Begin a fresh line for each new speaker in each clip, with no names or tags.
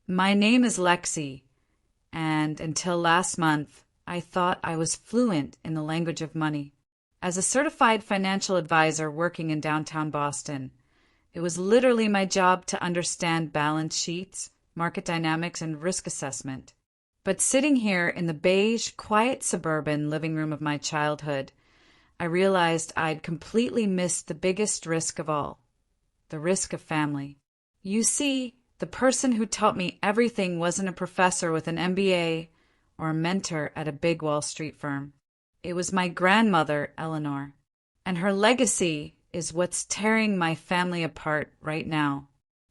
My name is Lexi, and until last month, I thought I was fluent in the language of money. As a certified financial advisor working in downtown Boston, it was literally my job to understand balance sheets, market dynamics, and risk assessment. But sitting here in the beige, quiet suburban living room of my childhood, I realized I'd completely missed the biggest risk of all, the risk of family. You see, the person who taught me everything wasn't a professor with an MBA or a mentor at a big Wall Street firm. It was my grandmother, Eleanor, and her legacy is what's tearing my family apart right now.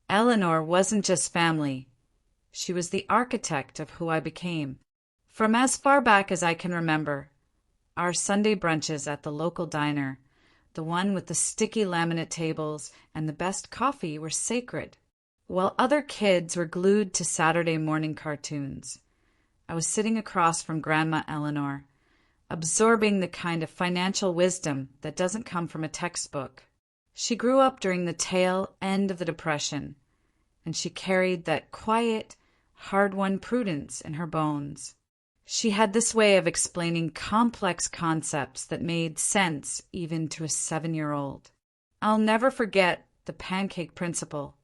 Eleanor wasn't just family. She was the architect of who I became. From as far back as I can remember, our Sunday brunches at the local diner, the one with the sticky laminate tables and the best coffee, were sacred. While other kids were glued to Saturday morning cartoons, I was sitting across from Grandma Eleanor, absorbing the kind of financial wisdom that doesn't come from a textbook. She grew up during the tail end of the Depression, and she carried that quiet, hard-won prudence in her bones. She had this way of explaining complex concepts that made sense even to a 7-year-old. I'll never forget the pancake principle.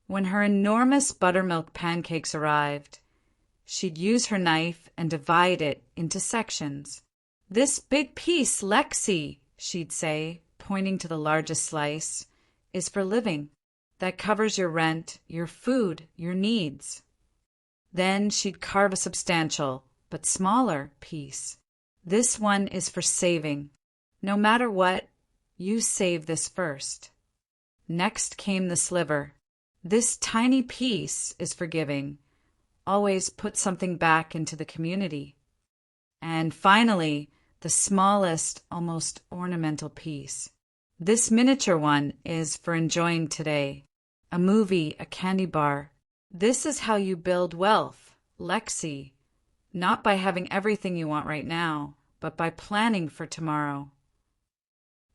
When her enormous buttermilk pancakes arrived, she'd use her knife and divide it into sections. "This big piece, Lexi," she'd say, pointing to the largest slice, "is for living. That covers your rent, your food, your needs." Then she'd carve a substantial, but smaller, piece. "This one is for saving. No matter what, you save this first." Next came the sliver. "This tiny piece is for giving. Always put something back into the community." And finally, the smallest, almost ornamental piece. "This miniature one is for enjoying today. A movie, a candy bar. This is how you build wealth, Lexi. Not by having everything you want right now, but by planning for tomorrow."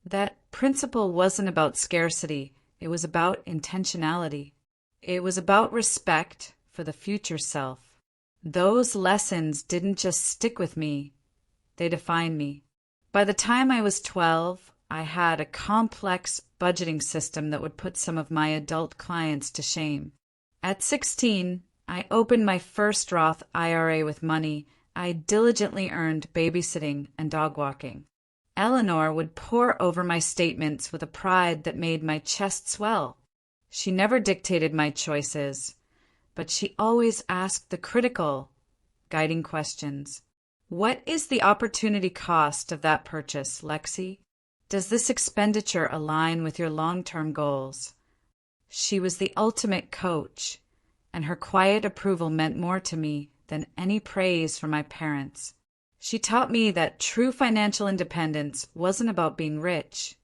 That principle wasn't about scarcity. It was about intentionality. It was about respect for the future self. Those lessons didn't just stick with me. They defined me. By the time I was 12, I had a complex budgeting system that would put some of my adult clients to shame. At 16, I opened my first Roth IRA with money I diligently earned babysitting and dog walking. Eleanor would pore over my statements with a pride that made my chest swell. She never dictated my choices, but she always asked the critical, guiding questions. "What is the opportunity cost of that purchase, Lexi? Does this expenditure align with your long-term goals?" She was the ultimate coach, and her quiet approval meant more to me than any praise from my parents. She taught me that true financial independence wasn't about being rich.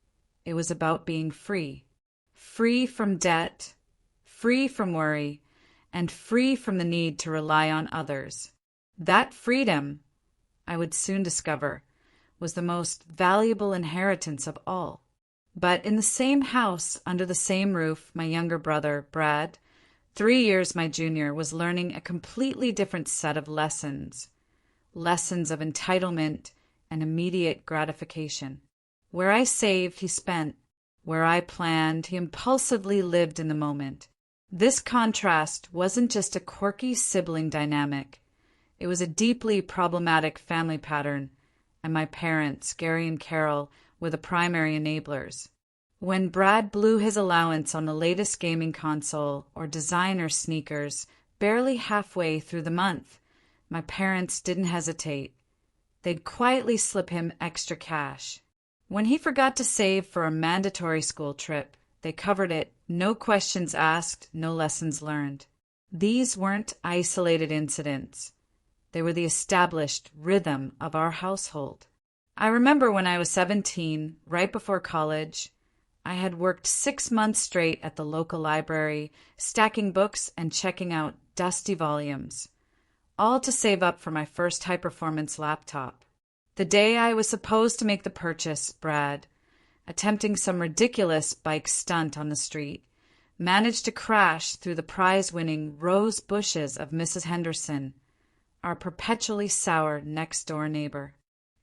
It was about being free. Free from debt, free from worry, and free from the need to rely on others. That freedom, I would soon discover, was the most valuable inheritance of all. But in the same house, under the same roof, my younger brother, Brad, 3 years my junior, was learning a completely different set of lessons. Lessons of entitlement and immediate gratification. Where I saved, he spent. Where I planned, he impulsively lived in the moment. This contrast wasn't just a quirky sibling dynamic. It was a deeply problematic family pattern, and my parents, Gary and Carol, were the primary enablers. When Brad blew his allowance on the latest gaming console or designer sneakers barely halfway through the month, my parents didn't hesitate. They'd quietly slip him extra cash. When he forgot to save for a mandatory school trip, they covered it, no questions asked, no lessons learned. These weren't isolated incidents. They were the established rhythm of our household. I remember when I was 17, right before college, I had worked 6 months straight at the local library, stacking books and checking out dusty volumes, all to save up for my first high-performance laptop. The day I was supposed to make the purchase, Brad, attempting some ridiculous bike stunt on the street, managed to crash through the prize-winning rose bushes of Mrs. Henderson, our perpetually sour next-door neighbor.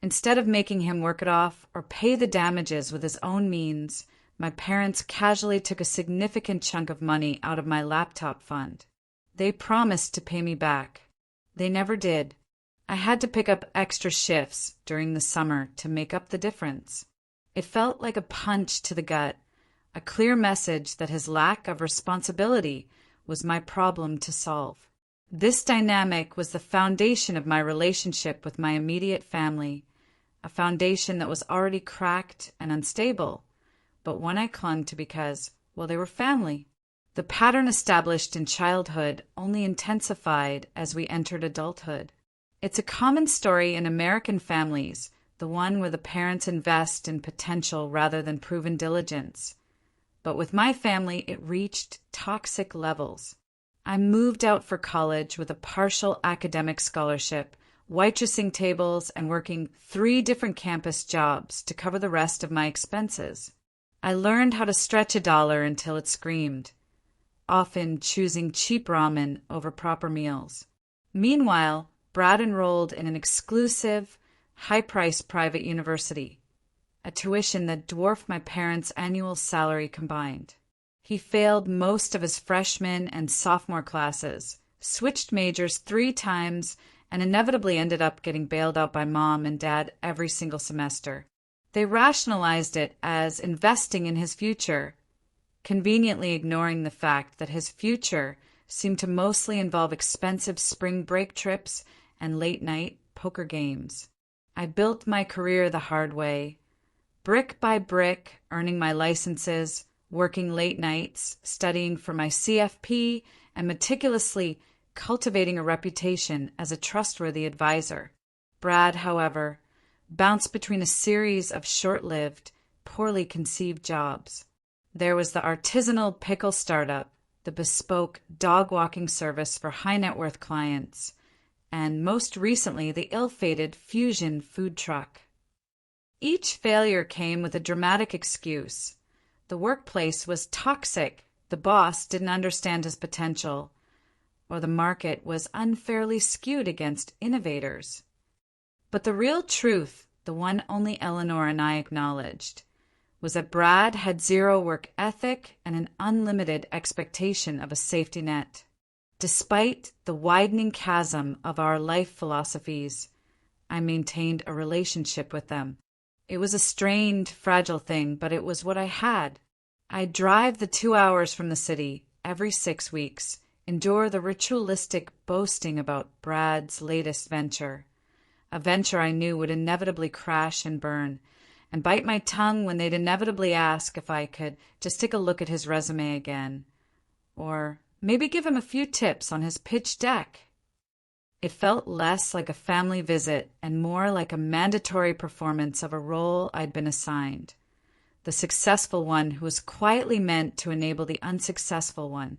Instead of making him work it off or pay the damages with his own means, my parents casually took a significant chunk of money out of my laptop fund. They promised to pay me back. They never did. I had to pick up extra shifts during the summer to make up the difference. It felt like a punch to the gut, a clear message that his lack of responsibility was my problem to solve. This dynamic was the foundation of my relationship with my immediate family, a foundation that was already cracked and unstable, but one I clung to because, well, they were family. The pattern established in childhood only intensified as we entered adulthood. It's a common story in American families, the one where the parents invest in potential rather than proven diligence. But with my family, it reached toxic levels. I moved out for college with a partial academic scholarship, waitressing tables, and working 3 different campus jobs to cover the rest of my expenses. I learned how to stretch $1 until it screamed, often choosing cheap ramen over proper meals. Meanwhile, Brad enrolled in an exclusive, high-priced private university, a tuition that dwarfed my parents' annual salary combined. He failed most of his freshman and sophomore classes, switched majors 3 times, and inevitably ended up getting bailed out by Mom and Dad every single semester. They rationalized it as investing in his future, conveniently ignoring the fact that his future seemed to mostly involve expensive spring break trips and late-night poker games. I built my career the hard way, brick by brick, earning my licenses, working late nights, studying for my CFP, and meticulously cultivating a reputation as a trustworthy advisor. Brad, however, bounced between a series of short-lived, poorly conceived jobs. There was the artisanal pickle startup, the bespoke dog-walking service for high-net-worth clients, and most recently the ill-fated Fusion food truck. Each failure came with a dramatic excuse. The workplace was toxic, the boss didn't understand his potential, or the market was unfairly skewed against innovators. But the real truth, the one only Eleanor and I acknowledged, was that Brad had zero work ethic and an unlimited expectation of a safety net. Despite the widening chasm of our life philosophies, I maintained a relationship with them. It was a strained, fragile thing, but it was what I had. I'd drive the 2 hours from the city every 6 weeks, endure the ritualistic boasting about Brad's latest venture, a venture I knew would inevitably crash and burn, and bite my tongue when they'd inevitably ask if I could just take a look at his resume again, or maybe give him a few tips on his pitch deck. It felt less like a family visit and more like a mandatory performance of a role I'd been assigned, the successful one who was quietly meant to enable the unsuccessful one.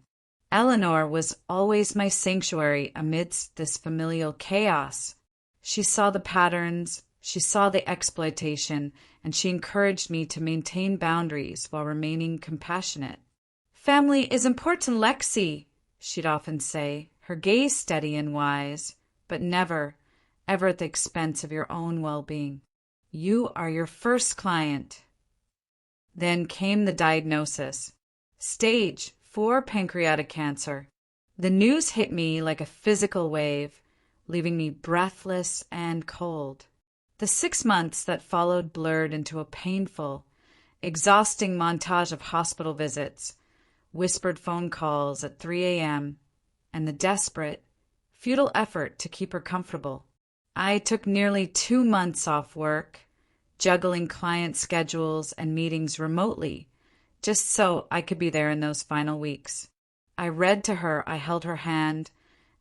Eleanor was always my sanctuary amidst this familial chaos. She saw the patterns, she saw the exploitation, and she encouraged me to maintain boundaries while remaining compassionate. "Family is important, Lexi," she'd often say, her gaze steady and wise, but never, ever at the expense of your own well-being. "You are your first client." Then came the diagnosis. Stage 4 pancreatic cancer. The news hit me like a physical wave, leaving me breathless and cold. The 6 months that followed blurred into a painful, exhausting montage of hospital visits, whispered phone calls at 3 a.m., and the desperate, futile effort to keep her comfortable. I took nearly 2 months off work, juggling client schedules and meetings remotely, just so I could be there in those final weeks. I read to her, I held her hand,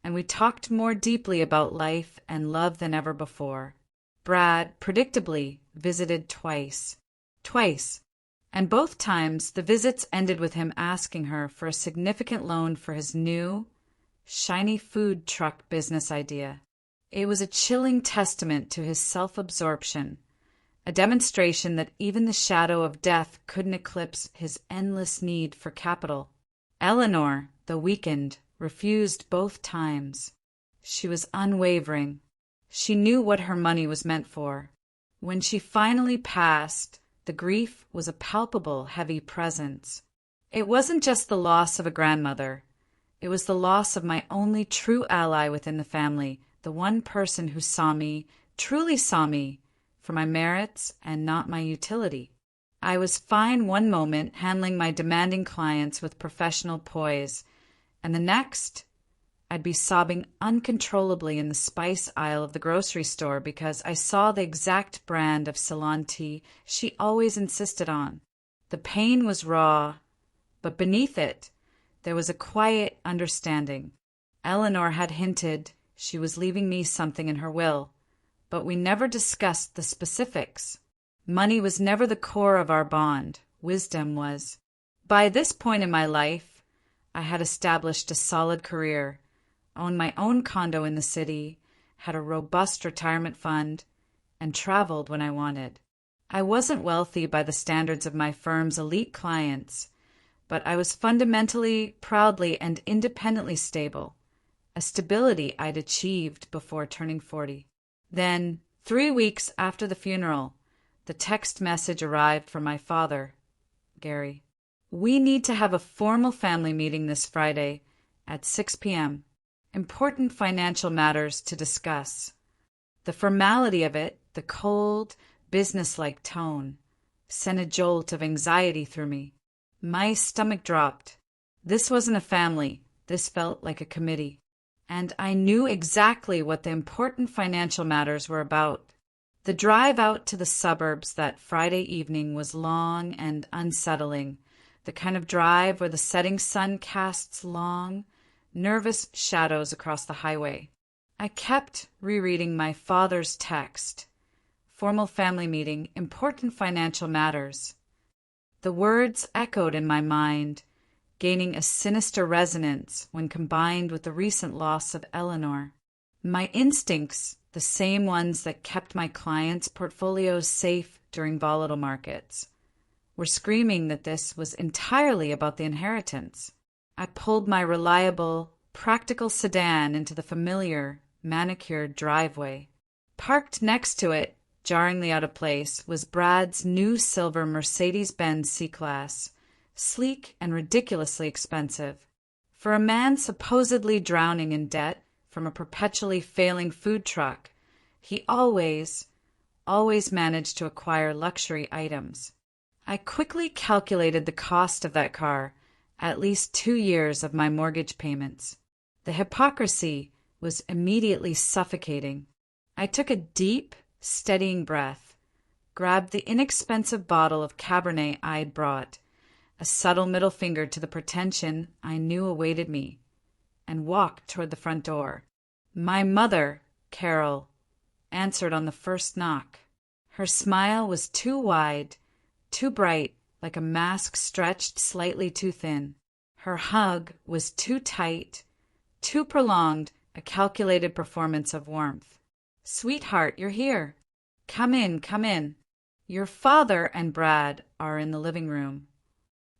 and we talked more deeply about life and love than ever before. Brad, predictably, visited twice, and both times the visits ended with him asking her for a significant loan for his new, shiny food truck business idea. It was a chilling testament to his self-absorption, a demonstration that even the shadow of death couldn't eclipse his endless need for capital. Eleanor, though weakened, refused both times. She was unwavering. She knew what her money was meant for. When she finally passed, the grief was a palpable, heavy presence. It wasn't just the loss of a grandmother. It was the loss of my only true ally within the family, the one person who saw me, truly saw me, for my merits and not my utility. I was fine one moment, handling my demanding clients with professional poise, and the next, I'd be sobbing uncontrollably in the spice aisle of the grocery store because I saw the exact brand of Ceylon tea she always insisted on. The pain was raw, but beneath it, there was a quiet understanding. Eleanor had hinted she was leaving me something in her will, but we never discussed the specifics. Money was never the core of our bond. Wisdom was. By this point in my life, I had established a solid career, owned my own condo in the city, had a robust retirement fund, and traveled when I wanted. I wasn't wealthy by the standards of my firm's elite clients, but I was fundamentally, proudly, and independently stable, a stability I'd achieved before turning 40. Then, 3 weeks after the funeral, the text message arrived from my father, Gary. We need to have a formal family meeting this Friday at 6 p.m. Important financial matters to discuss. The formality of it, the cold, businesslike tone, sent a jolt of anxiety through me. My stomach dropped. This wasn't a family. This felt like a committee. And I knew exactly what the important financial matters were about. The drive out to the suburbs that Friday evening was long and unsettling, the kind of drive where the setting sun casts long, nervous shadows across the highway. I kept rereading my father's text. Formal family meeting, important financial matters. The words echoed in my mind, gaining a sinister resonance when combined with the recent loss of Eleanor. My instincts, the same ones that kept my clients' portfolios safe during volatile markets, were screaming that this was entirely about the inheritance. I pulled my reliable, practical sedan into the familiar, manicured driveway. Parked next to it, jarringly out of place, was Brad's new silver Mercedes-Benz C-Class, sleek and ridiculously expensive. For a man supposedly drowning in debt from a perpetually failing food truck, he always managed to acquire luxury items. I quickly calculated the cost of that car, at least 2 years of my mortgage payments. The hypocrisy was immediately suffocating. I took a deep, steadying breath, grabbed the inexpensive bottle of Cabernet I'd brought, a subtle middle finger to the pretension I knew awaited me, and walked toward the front door. My mother, Carol, answered on the first knock. Her smile was too wide, too bright, like a mask stretched slightly too thin. Her hug was too tight, too prolonged, a calculated performance of warmth. "Sweetheart, you're here. Come in, come in. Your father and Brad are in the living room."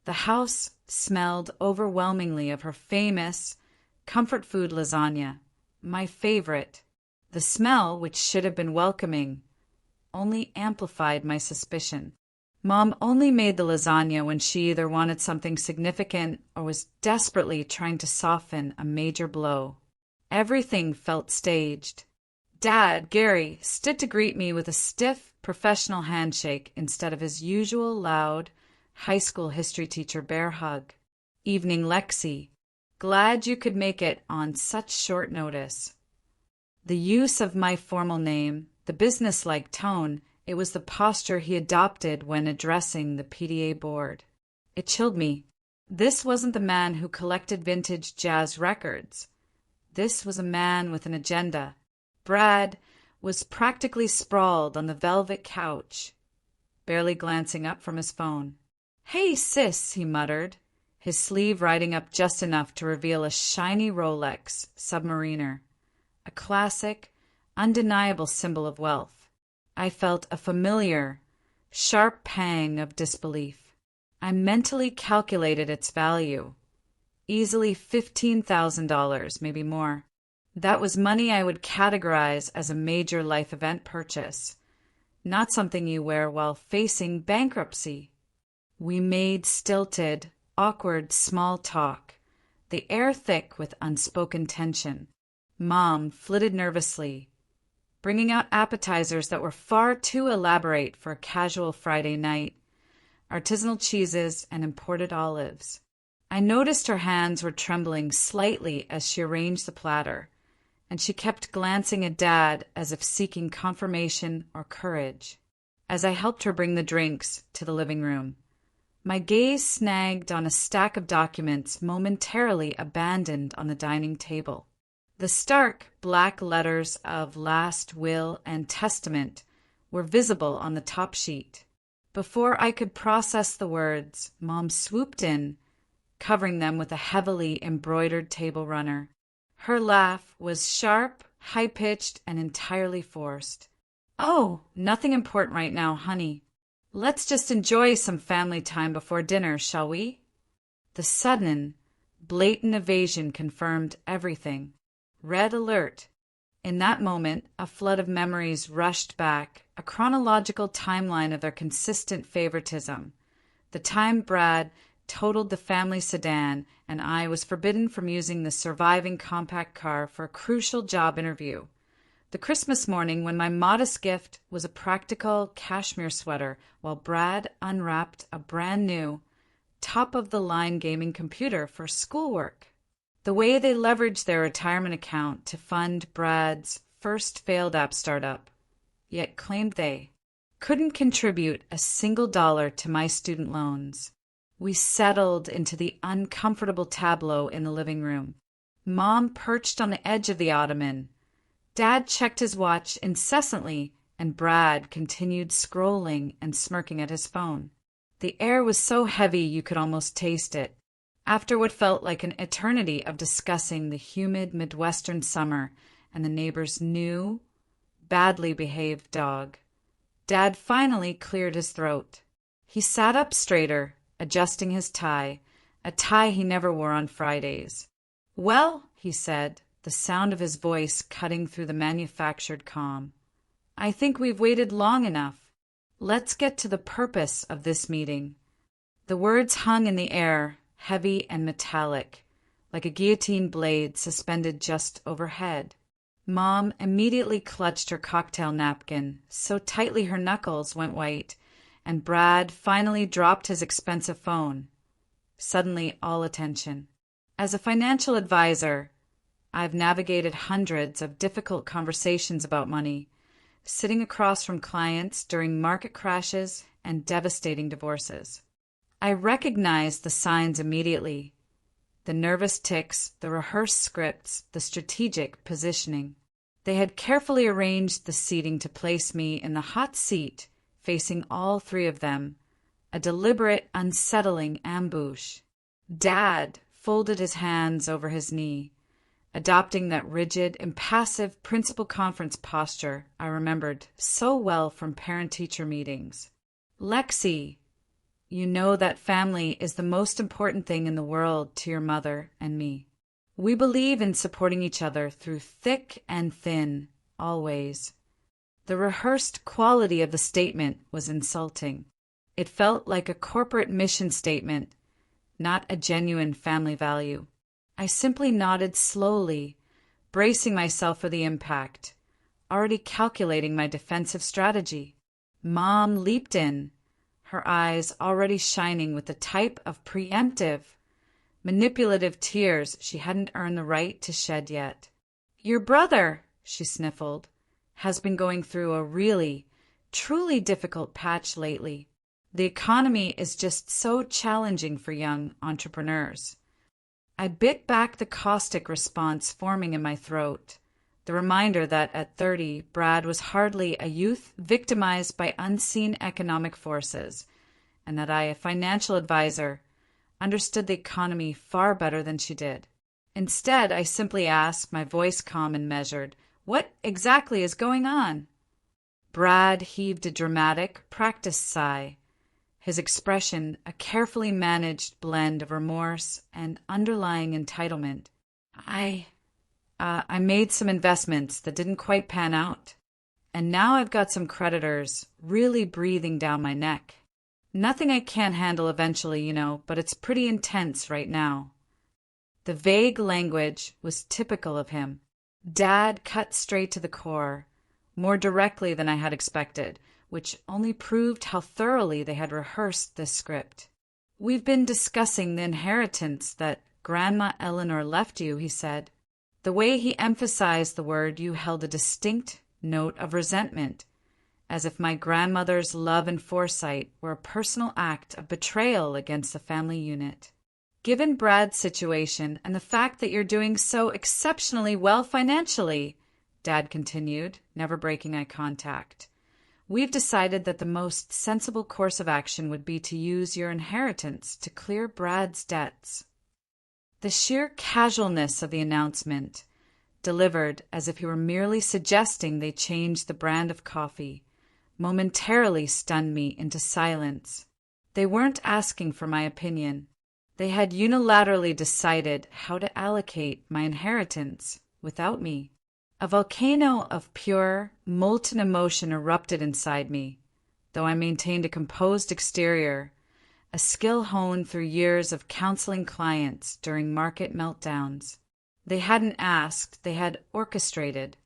The house smelled overwhelmingly of her famous comfort food lasagna, my favorite. The smell, which should have been welcoming, only amplified my suspicion. Mom only made the lasagna when she either wanted something significant or was desperately trying to soften a major blow. Everything felt staged. Dad, Gary, stood to greet me with a stiff, professional handshake instead of his usual loud, high school history teacher bear hug. "Evening, Lexi. Glad you could make it on such short notice." The use of my formal name, the businesslike tone, it was the posture he adopted when addressing the PDA board. It chilled me. This wasn't the man who collected vintage jazz records. This was a man with an agenda. Brad was practically sprawled on the velvet couch, barely glancing up from his phone. "Hey, sis," he muttered, his sleeve riding up just enough to reveal a shiny Rolex Submariner, a classic, undeniable symbol of wealth. I felt a familiar, sharp pang of disbelief. I mentally calculated its value. Easily $15,000, maybe more. That was money I would categorize as a major life event purchase, not something you wear while facing bankruptcy. We made stilted, awkward small talk, the air thick with unspoken tension. Mom flitted nervously, bringing out appetizers that were far too elaborate for a casual Friday night, artisanal cheeses and imported olives. I noticed her hands were trembling slightly as she arranged the platter, and she kept glancing at Dad as if seeking confirmation or courage. As I helped her bring the drinks to the living room, my gaze snagged on a stack of documents momentarily abandoned on the dining table. The stark black letters of last will and testament were visible on the top sheet. Before I could process the words, Mom swooped in, covering them with a heavily embroidered table runner. Her laugh was sharp, high-pitched, and entirely forced. "Oh, nothing important right now, honey. Let's just enjoy some family time before dinner, shall we?" The sudden, blatant evasion confirmed everything. Red alert. In that moment, a flood of memories rushed back, a chronological timeline of their consistent favoritism. The time Brad totaled the family sedan, and I was forbidden from using the surviving compact car for a crucial job interview. The Christmas morning when my modest gift was a practical cashmere sweater while Brad unwrapped a brand new, top-of-the-line gaming computer for schoolwork. The way they leveraged their retirement account to fund Brad's first failed app startup, yet claimed they couldn't contribute a single dollar to my student loans. We settled into the uncomfortable tableau in the living room. Mom perched on the edge of the ottoman. Dad checked his watch incessantly, and Brad continued scrolling and smirking at his phone. The air was so heavy you could almost taste it. After what felt like an eternity of discussing the humid Midwestern summer and the neighbor's new, badly behaved dog, Dad finally cleared his throat. He sat up straighter, adjusting his tie, a tie he never wore on Fridays. "Well," he said, the sound of his voice cutting through the manufactured calm, "I think we've waited long enough. Let's get to the purpose of this meeting." The words hung in the air, heavy and metallic, like a guillotine blade suspended just overhead. Mom immediately clutched her cocktail napkin so tightly her knuckles went white, and Brad finally dropped his expensive phone. Suddenly all attention. As a financial advisor, I've navigated hundreds of difficult conversations about money, sitting across from clients during market crashes and devastating divorces. I recognized the signs immediately: the nervous tics, the rehearsed scripts, the strategic positioning. They had carefully arranged the seating to place me in the hot seat facing all three of them, a deliberate, unsettling ambush. Dad folded his hands over his knee, adopting that rigid, impassive principal conference posture I remembered so well from parent-teacher meetings. "Lexi, you know that family is the most important thing in the world to your mother and me. We believe in supporting each other through thick and thin, always." The rehearsed quality of the statement was insulting. It felt like a corporate mission statement, not a genuine family value. I simply nodded slowly, bracing myself for the impact, already calculating my defensive strategy. Mom leaped in, her eyes already shining with the type of preemptive, manipulative tears she hadn't earned the right to shed yet. "Your brother," she sniffled, "has been going through a really, truly difficult patch lately. The economy is just so challenging for young entrepreneurs." I bit back the caustic response forming in my throat, the reminder that at 30, Brad was hardly a youth victimized by unseen economic forces, and that I, a financial advisor, understood the economy far better than she did. Instead, I simply asked, my voice calm and measured, "What exactly is going on?" Brad heaved a dramatic, practiced sigh, his expression a carefully managed blend of remorse and underlying entitlement. I made some investments that didn't quite pan out, and now I've got some creditors really breathing down my neck. Nothing I can't handle eventually, but it's pretty intense right now. The vague language was typical of him. Dad cut straight to the core, more directly than I had expected, which only proved how thoroughly they had rehearsed this script. "We've been discussing the inheritance that Grandma Eleanor left you," he said. The way he emphasized the word you held a distinct note of resentment, as if my grandmother's love and foresight were a personal act of betrayal against the family unit. "Given Brad's situation and the fact that you're doing so exceptionally well financially," Dad continued, never breaking eye contact, "we've decided that the most sensible course of action would be to use your inheritance to clear Brad's debts." The sheer casualness of the announcement, delivered as if he were merely suggesting they change the brand of coffee, momentarily stunned me into silence. They weren't asking for my opinion. They had unilaterally decided how to allocate my inheritance without me. A volcano of pure, molten emotion erupted inside me, though I maintained a composed exterior, a skill honed through years of counseling clients during market meltdowns. They hadn't asked, they had orchestrated.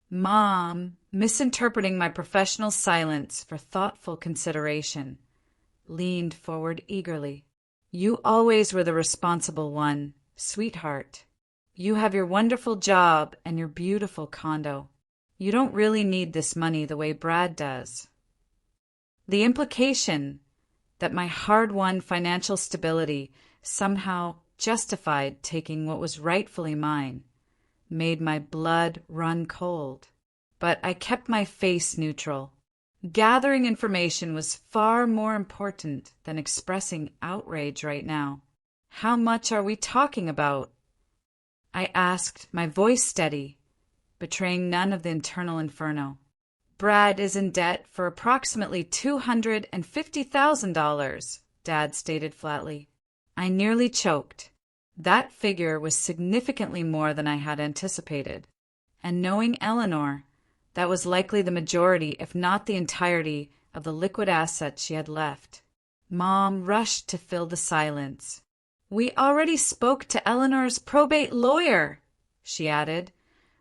Mom, misinterpreting my professional silence for thoughtful consideration, leaned forward eagerly. "You always were the responsible one, sweetheart. You have your wonderful job and your beautiful condo. You don't really need this money the way Brad does." The implication that my hard-won financial stability somehow justified taking what was rightfully mine made my blood run cold. But I kept my face neutral. Gathering information was far more important than expressing outrage right now. "How much are we talking about?" I asked, my voice steady, betraying none of the internal inferno. "Brad is in debt for approximately $250,000, Dad stated flatly. I nearly choked. That figure was significantly more than I had anticipated, and knowing Eleanor, that was likely the majority, if not the entirety, of the liquid assets she had left. Mom rushed to fill the silence. "We already spoke to Eleanor's probate lawyer," she added,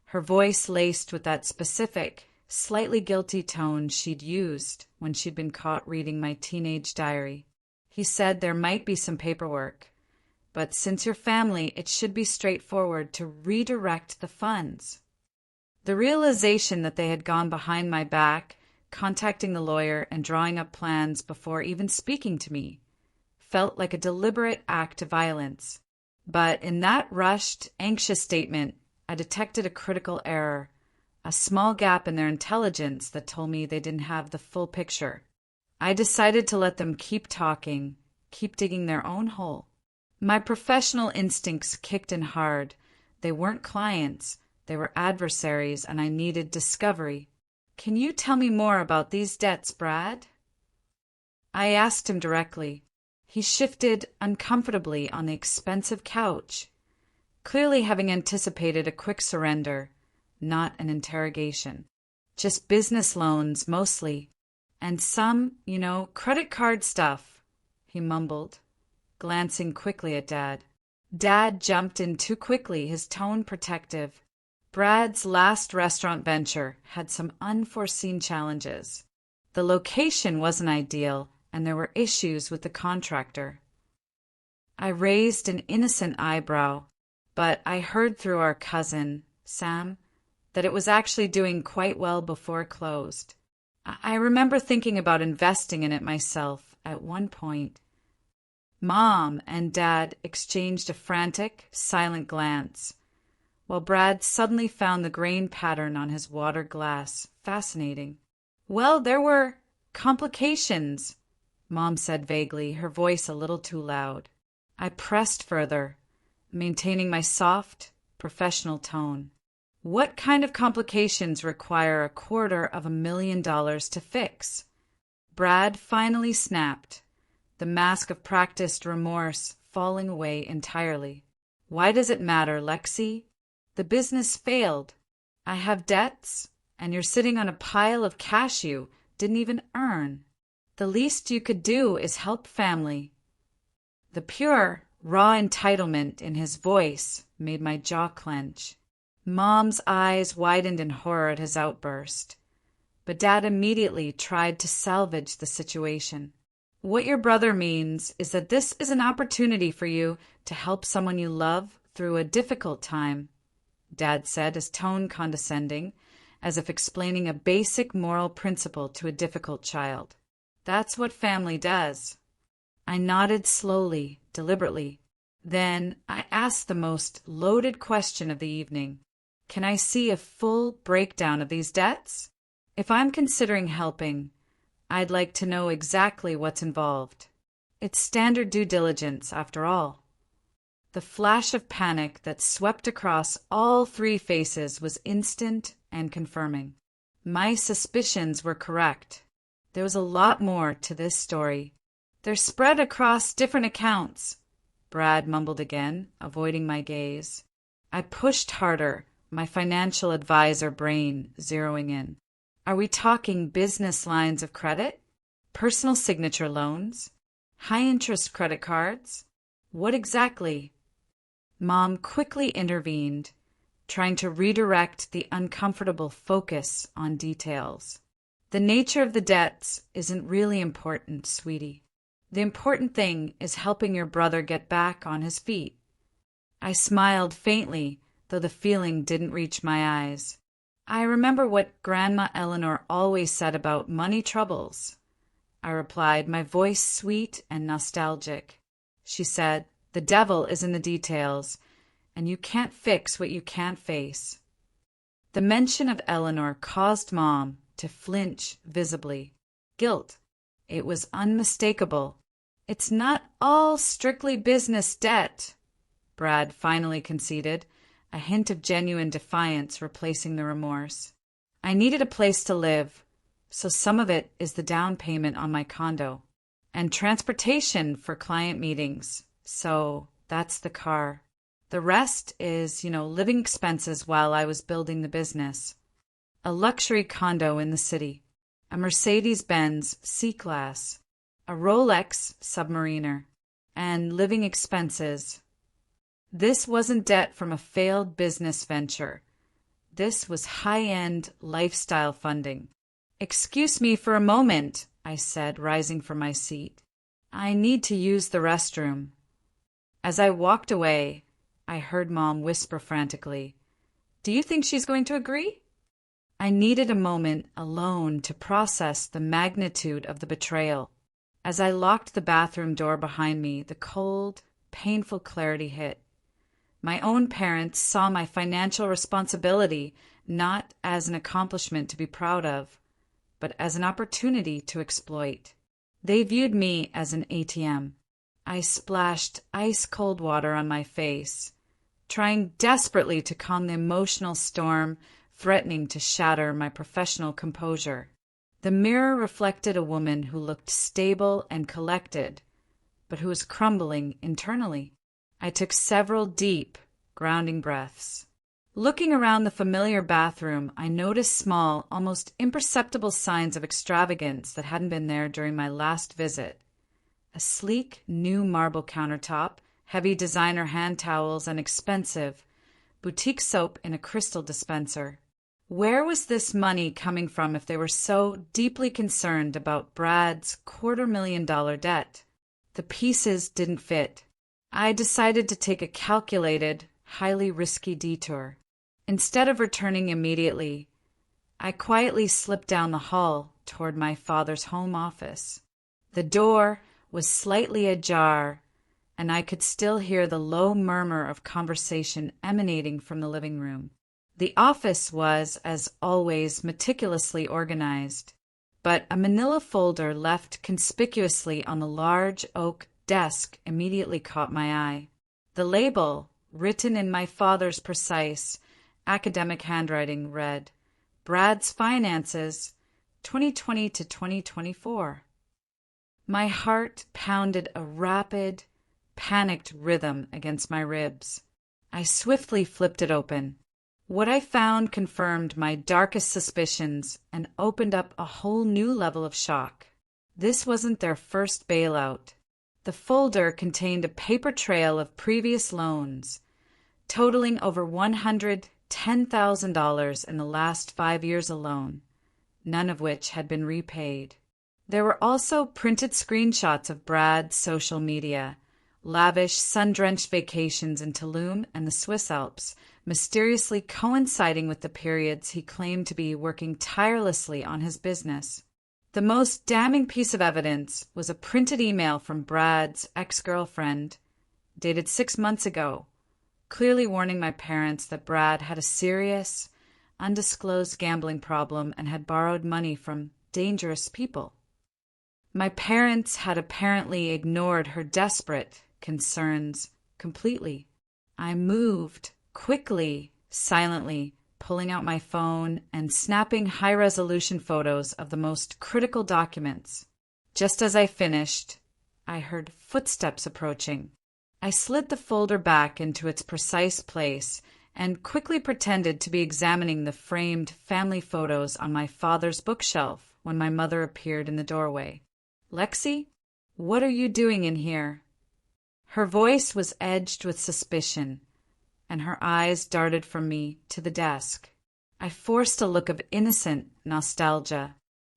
her voice laced with that specific, slightly guilty tone she'd used when she'd been caught reading my teenage diary. "He said there might be some paperwork, but since your family, it should be straightforward to redirect the funds." The realization that they had gone behind my back, contacting the lawyer and drawing up plans before even speaking to me, felt like a deliberate act of violence. But in that rushed, anxious statement, I detected a critical error, a small gap in their intelligence that told me they didn't have the full picture. I decided to let them keep talking, keep digging their own hole. My professional instincts kicked in hard. They weren't clients, they were adversaries, and I needed discovery. "Can you tell me more about these debts, Brad?" I asked him directly. He shifted uncomfortably on the expensive couch, clearly having anticipated a quick surrender, not an interrogation. "Just business loans, mostly, and some, credit card stuff," he mumbled, glancing quickly at Dad. Dad jumped in too quickly, his tone protective. Brad's last restaurant venture had some unforeseen challenges. The location wasn't ideal, and there were issues with the contractor. I raised an innocent eyebrow, but I heard through our cousin, Sam, that it was actually doing quite well before it closed. I remember thinking about investing in it myself at one point. Mom and Dad exchanged a frantic, silent glance, while Brad suddenly found the grain pattern on his water glass fascinating. "Well, there were complications," Mom said vaguely, her voice a little too loud. I pressed further, maintaining my soft, professional tone. "What kind of complications require $250,000 to fix?" Brad finally snapped, the mask of practiced remorse falling away entirely. Why does it matter, Lexi? The business failed. I have debts, and you're sitting on a pile of cash you didn't even earn. The least you could do is help family. The pure, raw entitlement in his voice made my jaw clench. Mom's eyes widened in horror at his outburst, but Dad immediately tried to salvage the situation. What your brother means is that this is an opportunity for you to help someone you love through a difficult time, Dad said, his tone condescending, as if explaining a basic moral principle to a difficult child. That's what family does. I nodded slowly, deliberately. Then I asked the most loaded question of the evening. Can I see a full breakdown of these debts? If I'm considering helping, I'd like to know exactly what's involved. It's standard due diligence, after all. The flash of panic that swept across all three faces was instant and confirming. My suspicions were correct. There was a lot more to this story. They're spread across different accounts, Brad mumbled again, avoiding my gaze. I pushed harder, my financial advisor brain zeroing in. Are we talking business lines of credit? Personal signature loans? High-interest credit cards? What exactly? Mom quickly intervened, trying to redirect the uncomfortable focus on details. The nature of the debts isn't really important, sweetie. The important thing is helping your brother get back on his feet. I smiled faintly, though the feeling didn't reach my eyes. I remember what Grandma Eleanor always said about money troubles, I replied, my voice sweet and nostalgic. She said, the devil is in the details, and you can't fix what you can't face. The mention of Eleanor caused Mom to flinch visibly. Guilt. It was unmistakable. It's not all strictly business debt, Brad finally conceded, a hint of genuine defiance replacing the remorse. I needed a place to live, so some of it is the down payment on my condo, and transportation for client meetings, so that's the car. The rest is, living expenses while I was building the business. A luxury condo in the city, a Mercedes-Benz C-Class, a Rolex Submariner, and living expenses. This wasn't debt from a failed business venture. This was high-end lifestyle funding. Excuse me for a moment, I said, rising from my seat. I need to use the restroom. As I walked away, I heard Mom whisper frantically, Do you think she's going to agree? I needed a moment alone to process the magnitude of the betrayal. As I locked the bathroom door behind me, the cold, painful clarity hit. My own parents saw my financial responsibility not as an accomplishment to be proud of, but as an opportunity to exploit. They viewed me as an ATM. I splashed ice-cold water on my face, trying desperately to calm the emotional storm threatening to shatter my professional composure. The mirror reflected a woman who looked stable and collected, but who was crumbling internally. I took several deep, grounding breaths. Looking around the familiar bathroom, I noticed small, almost imperceptible signs of extravagance that hadn't been there during my last visit. A sleek, new marble countertop, heavy designer hand towels, and expensive, boutique soap in a crystal dispenser. Where was this money coming from if they were so deeply concerned about Brad's $250,000 debt? The pieces didn't fit. I decided to take a calculated, highly risky detour. Instead of returning immediately, I quietly slipped down the hall toward my father's home office. The door was slightly ajar, and I could still hear the low murmur of conversation emanating from the living room. The office was, as always, meticulously organized, but a manila folder left conspicuously on the large oak desk immediately caught my eye. The label, written in my father's precise, academic handwriting, read, Brad's Finances, 2020 to 2024. My heart pounded a rapid, panicked rhythm against my ribs. I swiftly flipped it open. What I found confirmed my darkest suspicions and opened up a whole new level of shock. This wasn't their first bailout. The folder contained a paper trail of previous loans, totaling over $110,000 in the last 5 years alone, none of which had been repaid. There were also printed screenshots of Brad's social media, lavish, sun-drenched vacations in Tulum and the Swiss Alps, mysteriously coinciding with the periods he claimed to be working tirelessly on his business. The most damning piece of evidence was a printed email from Brad's ex-girlfriend, dated 6 months ago, clearly warning my parents that Brad had a serious, undisclosed gambling problem and had borrowed money from dangerous people. My parents had apparently ignored her desperate concerns completely. I moved quickly, silently, pulling out my phone and snapping high-resolution photos of the most critical documents. Just as I finished, I heard footsteps approaching. I slid the folder back into its precise place and quickly pretended to be examining the framed family photos on my father's bookshelf when my mother appeared in the doorway. "Lexi, what are you doing in here?" Her voice was edged with suspicion, and her eyes darted from me to the desk. I forced a look of innocent nostalgia.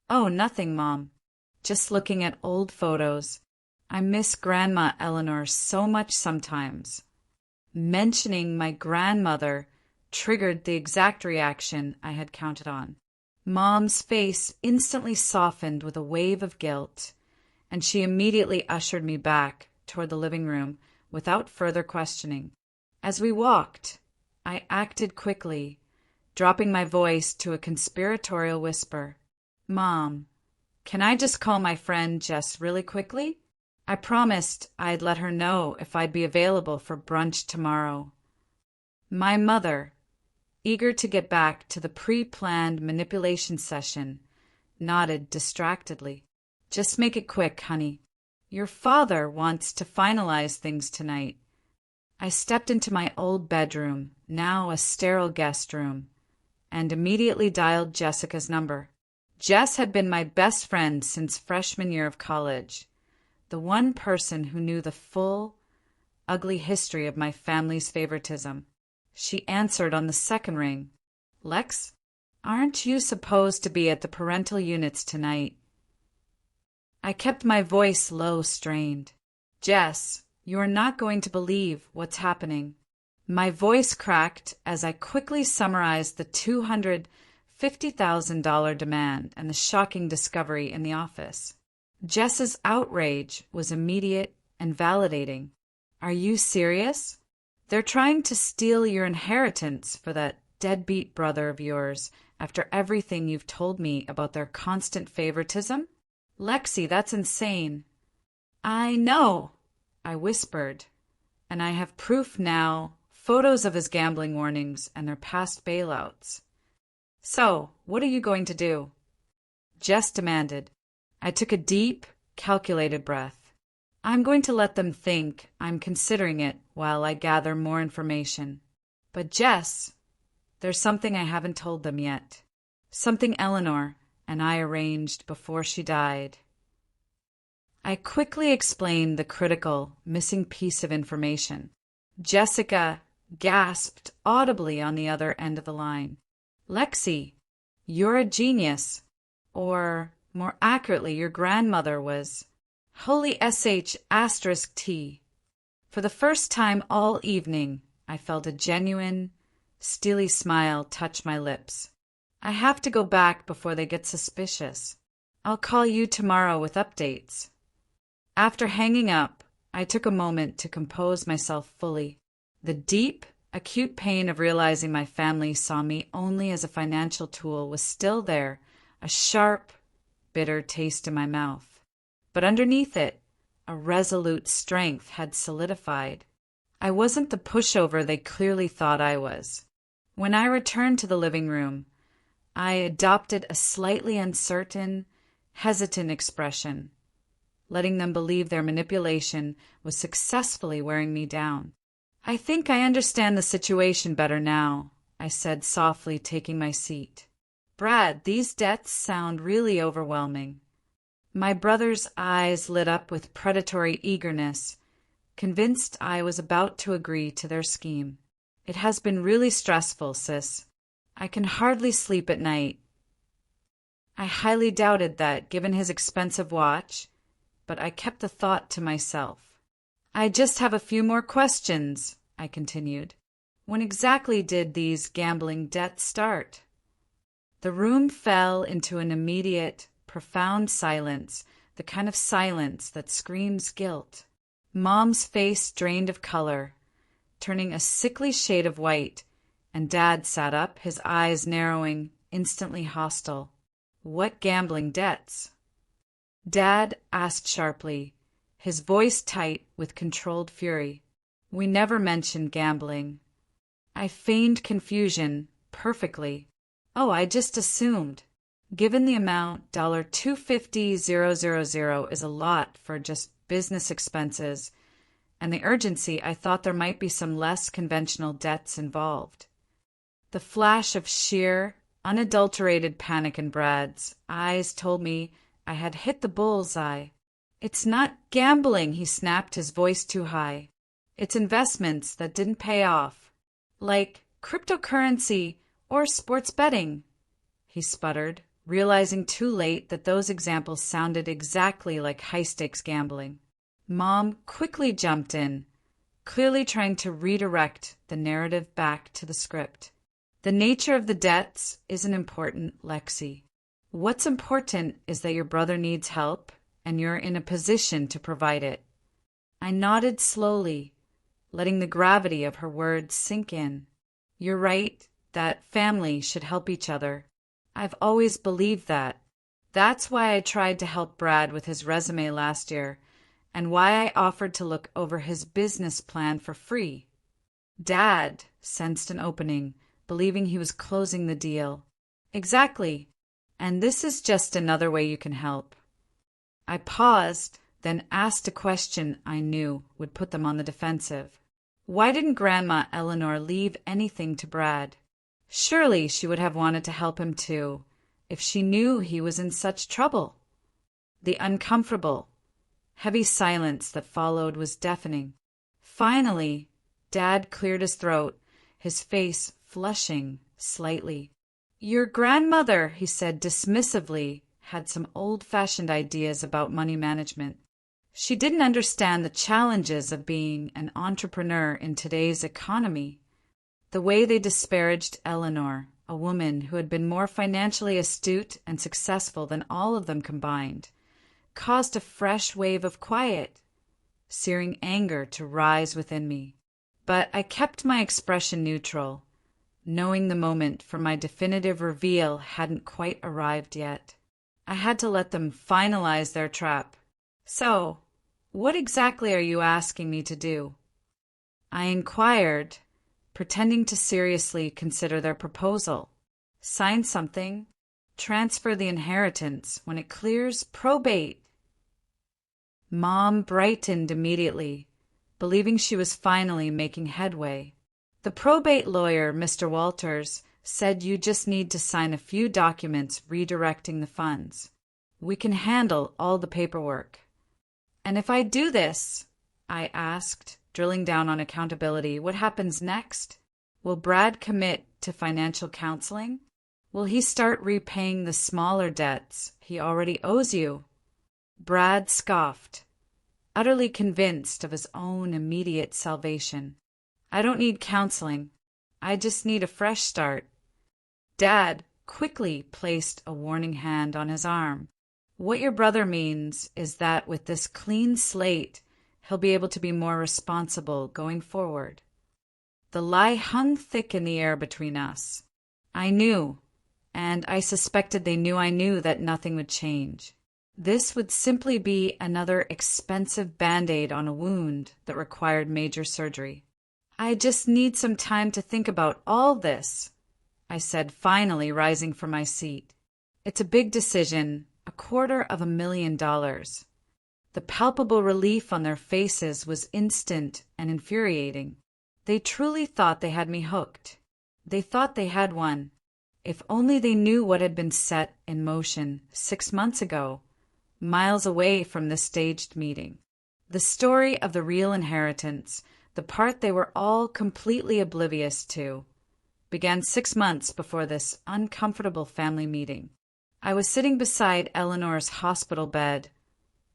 "Oh, nothing, Mom. Just looking at old photos. I miss Grandma Eleanor so much sometimes." Mentioning my grandmother triggered the exact reaction I had counted on. Mom's face instantly softened with a wave of guilt, and she immediately ushered me back toward the living room without further questioning. As we walked, I acted quickly, dropping my voice to a conspiratorial whisper. "Mom, can I just call my friend Jess really quickly? I promised I'd let her know if I'd be available for brunch tomorrow." My mother, eager to get back to the pre-planned manipulation session, nodded distractedly. "Just make it quick, honey. Your father wants to finalize things tonight." I stepped into my old bedroom, now a sterile guest room, and immediately dialed Jessica's number. Jess had been my best friend since freshman year of college, the one person who knew the full, ugly history of my family's favoritism. She answered on the second ring. "Lex, aren't you supposed to be at the parental units tonight?" I kept my voice low, strained. "Jess, you are not going to believe what's happening." My voice cracked as I quickly summarized the $250,000 demand and the shocking discovery in the office. Jess's outrage was immediate and validating. "Are you serious? They're trying to steal your inheritance for that deadbeat brother of yours after everything you've told me about their constant favoritism? Lexi, that's insane." "I know," I whispered, "and I have proof now, photos of his gambling warnings and their past bailouts." "So, what are you going to do?" Jess demanded. I took a deep, calculated breath. "I'm going to let them think I'm considering it while I gather more information. But Jess, there's something I haven't told them yet. Something Eleanor and I arranged before she died." I quickly explained the critical, missing piece of information. Jessica gasped audibly on the other end of the line. "Lexi, you're a genius. Or, more accurately, your grandmother was. Holy sh*T. For the first time all evening, I felt a genuine, steely smile touch my lips. "I have to go back before they get suspicious. I'll call you tomorrow with updates." After hanging up, I took a moment to compose myself fully. The deep, acute pain of realizing my family saw me only as a financial tool was still there, a sharp, bitter taste in my mouth. But underneath it, a resolute strength had solidified. I wasn't the pushover they clearly thought I was. When I returned to the living room, I adopted a slightly uncertain, hesitant expression. letting them believe their manipulation was successfully wearing me down. "I think I understand the situation better now," I said softly, taking my seat. "Brad, these debts sound really overwhelming." My brother's eyes lit up with predatory eagerness, convinced I was about to agree to their scheme. "It has been really stressful, sis. I can hardly sleep at night." I highly doubted that, given his expensive watch, but I kept the thought to myself. "I just have a few more questions," I continued. "When exactly did these gambling debts start?" The room fell into an immediate, profound silence, the kind of silence that screams guilt. Mom's face drained of color, turning a sickly shade of white, and Dad sat up, his eyes narrowing, instantly hostile. "What gambling debts?" Dad asked sharply, his voice tight with controlled fury. "We never mentioned gambling." I feigned confusion perfectly. "Oh, I just assumed. Given the amount, $250,000 is a lot for just business expenses, and the urgency, I thought there might be some less conventional debts involved." The flash of sheer, unadulterated panic in Brad's eyes told me I had hit the bull's-eye. "It's not gambling," he snapped, his voice too high. "It's investments that didn't pay off. Like cryptocurrency or sports betting," he sputtered, realizing too late that those examples sounded exactly like high-stakes gambling. Mom quickly jumped in, clearly trying to redirect the narrative back to the script. "The nature of the debts isn't important, Lexi. What's important is that your brother needs help, and you're in a position to provide it." I nodded slowly, letting the gravity of her words sink in. "You're right that family should help each other. I've always believed that. That's why I tried to help Brad with his resume last year, and why I offered to look over his business plan for free." Dad sensed an opening, believing he was closing the deal. "Exactly. And this is just another way you can help." I paused, then asked a question I knew would put them on the defensive. Why didn't Grandma Eleanor leave anything to Brad? Surely she would have wanted to help him too, if she knew he was in such trouble. The uncomfortable, heavy silence that followed was deafening. Finally, Dad cleared his throat, his face flushing slightly. "Your grandmother," he said dismissively, had some old-fashioned ideas about money management. She didn't understand the challenges of being an entrepreneur in today's economy. The way they disparaged Eleanor, a woman who had been more financially astute and successful than all of them combined, caused a fresh wave of quiet, searing anger to rise within me. But I kept my expression neutral, knowing the moment for my definitive reveal hadn't quite arrived yet. I had to let them finalize their trap. "So, what exactly are you asking me to do?" I inquired, pretending to seriously consider their proposal. "Sign something, transfer the inheritance when it clears probate." Mom brightened immediately, believing she was finally making headway. "The probate lawyer, Mr. Walters, said you just need to sign a few documents redirecting the funds. We can handle all the paperwork." "And if I do this," I asked, drilling down on accountability, "what happens next? Will Brad commit to financial counseling? Will he start repaying the smaller debts he already owes you?" Brad scoffed, utterly convinced of his own immediate salvation. "I don't need counseling. I just need a fresh start." Dad quickly placed a warning hand on his arm. "What your brother means is that with this clean slate, he'll be able to be more responsible going forward." The lie hung thick in the air between us. I knew, and I suspected they knew I knew, that nothing would change. This would simply be another expensive Band-Aid on a wound that required major surgery. "I just need some time to think about all this," I said, finally rising from my seat. "It's a big decision, $250,000. The palpable relief on their faces was instant and infuriating. They truly thought they had me hooked. They thought they had won. If only they knew what had been set in motion 6 months ago, miles away from this staged meeting. The story of the real inheritance, the part they were all completely oblivious to, began 6 months before this uncomfortable family meeting. I was sitting beside Eleanor's hospital bed,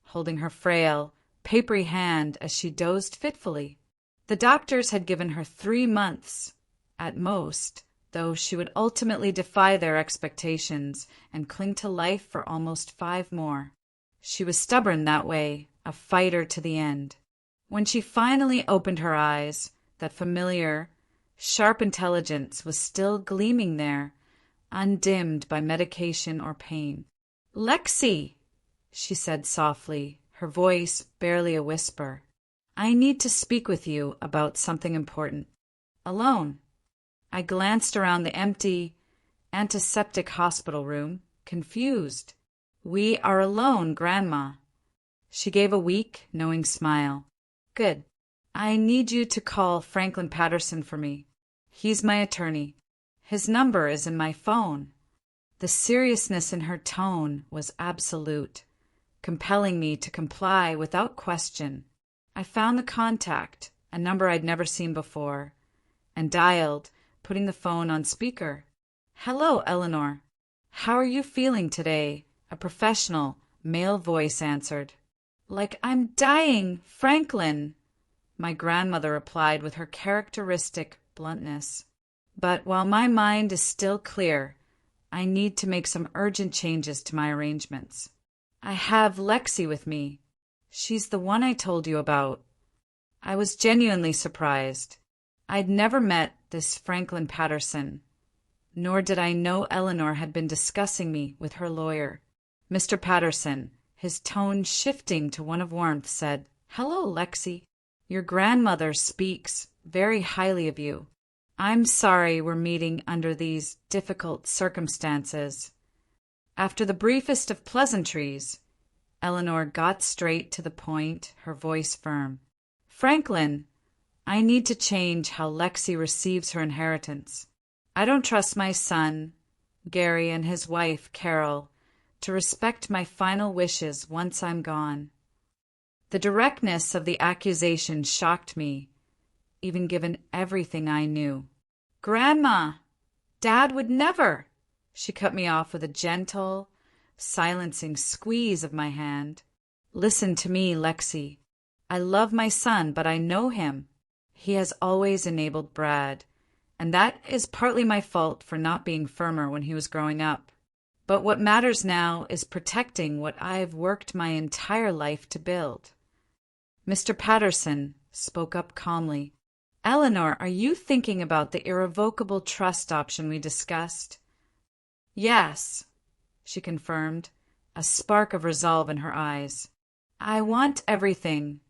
holding her frail, papery hand as she dozed fitfully. The doctors had given her 3 months, at most, though she would ultimately defy their expectations and cling to life for almost 5 more. She was stubborn that way, a fighter to the end. When she finally opened her eyes, that familiar, sharp intelligence was still gleaming there, undimmed by medication or pain. "Lexi," she said softly, her voice barely a whisper. "I need to speak with you about something important. Alone." I glanced around the empty, antiseptic hospital room, confused. "We are alone, Grandma." She gave a weak, knowing smile. "Good. I need you to call Franklin Patterson for me. He's my attorney. His number is in my phone." The seriousness in her tone was absolute, compelling me to comply without question. I found the contact, a number I'd never seen before, and dialed, putting the phone on speaker. "Hello, Eleanor. How are you feeling today?" A professional, male voice answered. "Like I'm dying, Franklin," my grandmother replied with her characteristic bluntness. "But while my mind is still clear, I need to make some urgent changes to my arrangements. I have Lexi with me. She's the one I told you about." I was genuinely surprised. I'd never met this Franklin Patterson, nor did I know Eleanor had been discussing me with her lawyer. Mr. Patterson, his tone shifting to one of warmth, said, "Hello, Lexi. Your grandmother speaks very highly of you. I'm sorry we're meeting under these difficult circumstances." After the briefest of pleasantries, Eleanor got straight to the point, her voice firm. "Franklin, I need to change how Lexi receives her inheritance. I don't trust my son, Gary, and his wife, Carol, to respect my final wishes once I'm gone." The directness of the accusation shocked me, even given everything I knew. "Grandma, Dad would never!" She cut me off with a gentle, silencing squeeze of my hand. "Listen to me, Lexi. I love my son, but I know him. He has always enabled Brad, and that is partly my fault for not being firmer when he was growing up. But what matters now is protecting what I've worked my entire life to build." Mr. Patterson spoke up calmly. "Eleanor, are you thinking about the irrevocable trust option we discussed?" "Yes," she confirmed, a spark of resolve in her eyes. "I want everything,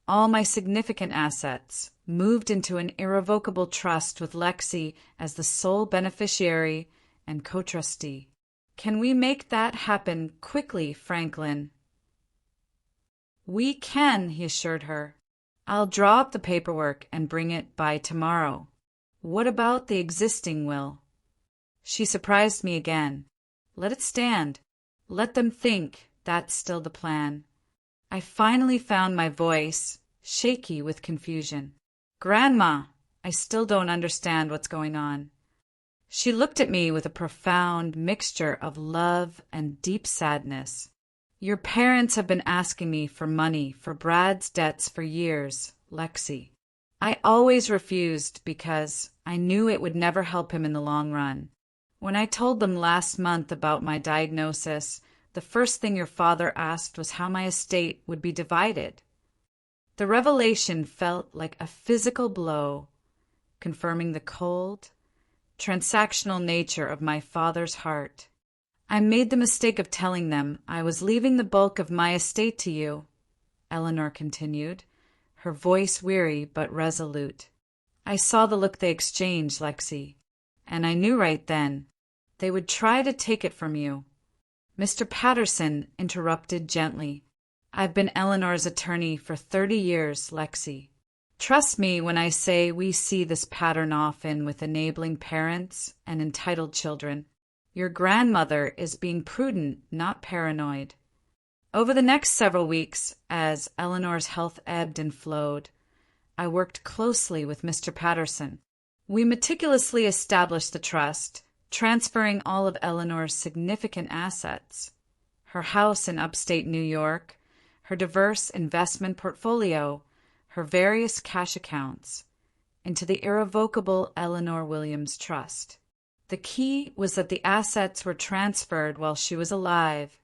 all my significant assets, moved into an irrevocable trust with Lexi as the sole beneficiary and co-trustee. Can we make that happen quickly, Franklin?" "We can," he assured her. "I'll draw up the paperwork and bring it by tomorrow." "What about the existing will?" She surprised me again. "Let it stand. Let them think that's still the plan." I finally found my voice, shaky with confusion. "Grandma, I still don't understand what's going on." She looked at me with a profound mixture of love and deep sadness. "Your parents have been asking me for money for Brad's debts for years, Lexi. I always refused because I knew it would never help him in the long run. When I told them last month about my diagnosis, the first thing your father asked was how my estate would be divided." The revelation felt like a physical blow, confirming the cold, transactional nature of my father's heart. "I made the mistake of telling them I was leaving the bulk of my estate to you," Eleanor continued, her voice weary but resolute. "I saw the look they exchanged, Lexi, and I knew right then they would try to take it from you." Mr. Patterson interrupted gently. I've been Eleanor's attorney for 30 years, Lexi. Trust me when I say we see this pattern often with enabling parents and entitled children. Your grandmother is being prudent, not paranoid. Over the next several weeks, as Eleanor's health ebbed and flowed, I worked closely with Mr. Patterson. We meticulously established the trust, transferring all of Eleanor's significant assets, her house in upstate New York, her diverse investment portfolio, her various cash accounts, into the irrevocable Eleanor Williams Trust. The key was that the assets were transferred while she was alive,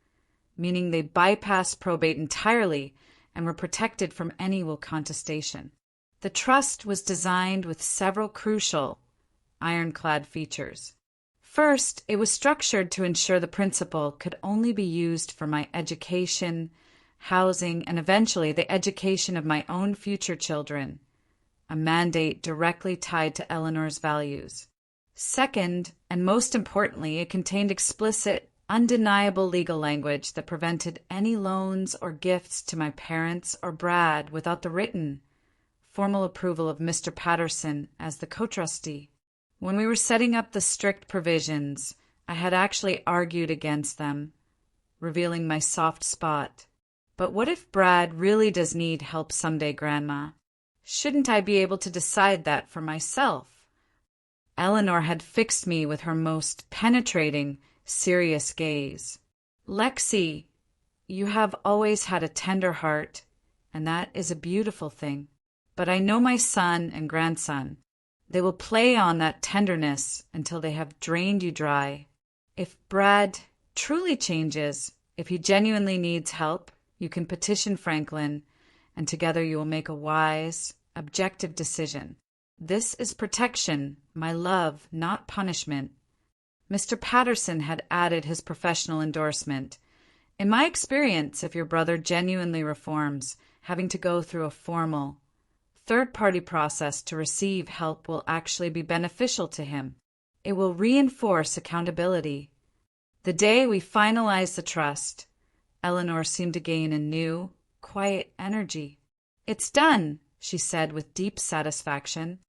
meaning they bypassed probate entirely and were protected from any will contestation. The trust was designed with several crucial, ironclad features. First, it was structured to ensure the principal could only be used for my education, housing, and eventually the education of my own future children, a mandate directly tied to Eleanor's values. Second, and most importantly, it contained explicit, undeniable legal language that prevented any loans or gifts to my parents or Brad without the written, formal approval of Mr. Patterson as the co-trustee. When we were setting up the strict provisions, I had actually argued against them, revealing my soft spot. But what if Brad really does need help someday, Grandma? Shouldn't I be able to decide that for myself? Eleanor had fixed me with her most penetrating, serious gaze. Lexi, you have always had a tender heart, and that is a beautiful thing. But I know my son and grandson. They will play on that tenderness until they have drained you dry. If Brad truly changes, if he genuinely needs help, you can petition Franklin, and together you will make a wise, objective decision. This is protection, my love, not punishment. Mr. Patterson had added his professional endorsement. In my experience, if your brother genuinely reforms, having to go through a formal, third-party process to receive help will actually be beneficial to him. It will reinforce accountability. The day we finalized the trust, Eleanor seemed to gain a new, quiet energy. "It's done," she said with deep satisfaction.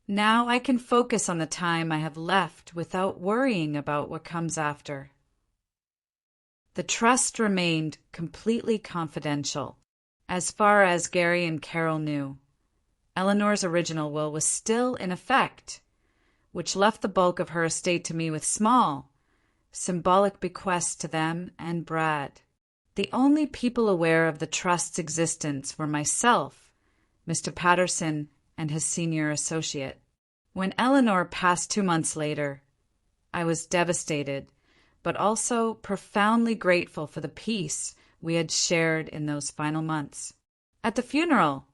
"Now I can focus on the time I have left without worrying about what comes after." The trust remained completely confidential, as far as Gary and Carol knew. Eleanor's original will was still in effect, which left the bulk of her estate to me with small, symbolic bequests to them and Brad. The only people aware of the trust's existence were myself, Mr. Patterson, and his senior associate. When Eleanor passed 2 months later, I was devastated, but also profoundly grateful for the peace we had shared in those final months. At the funeral,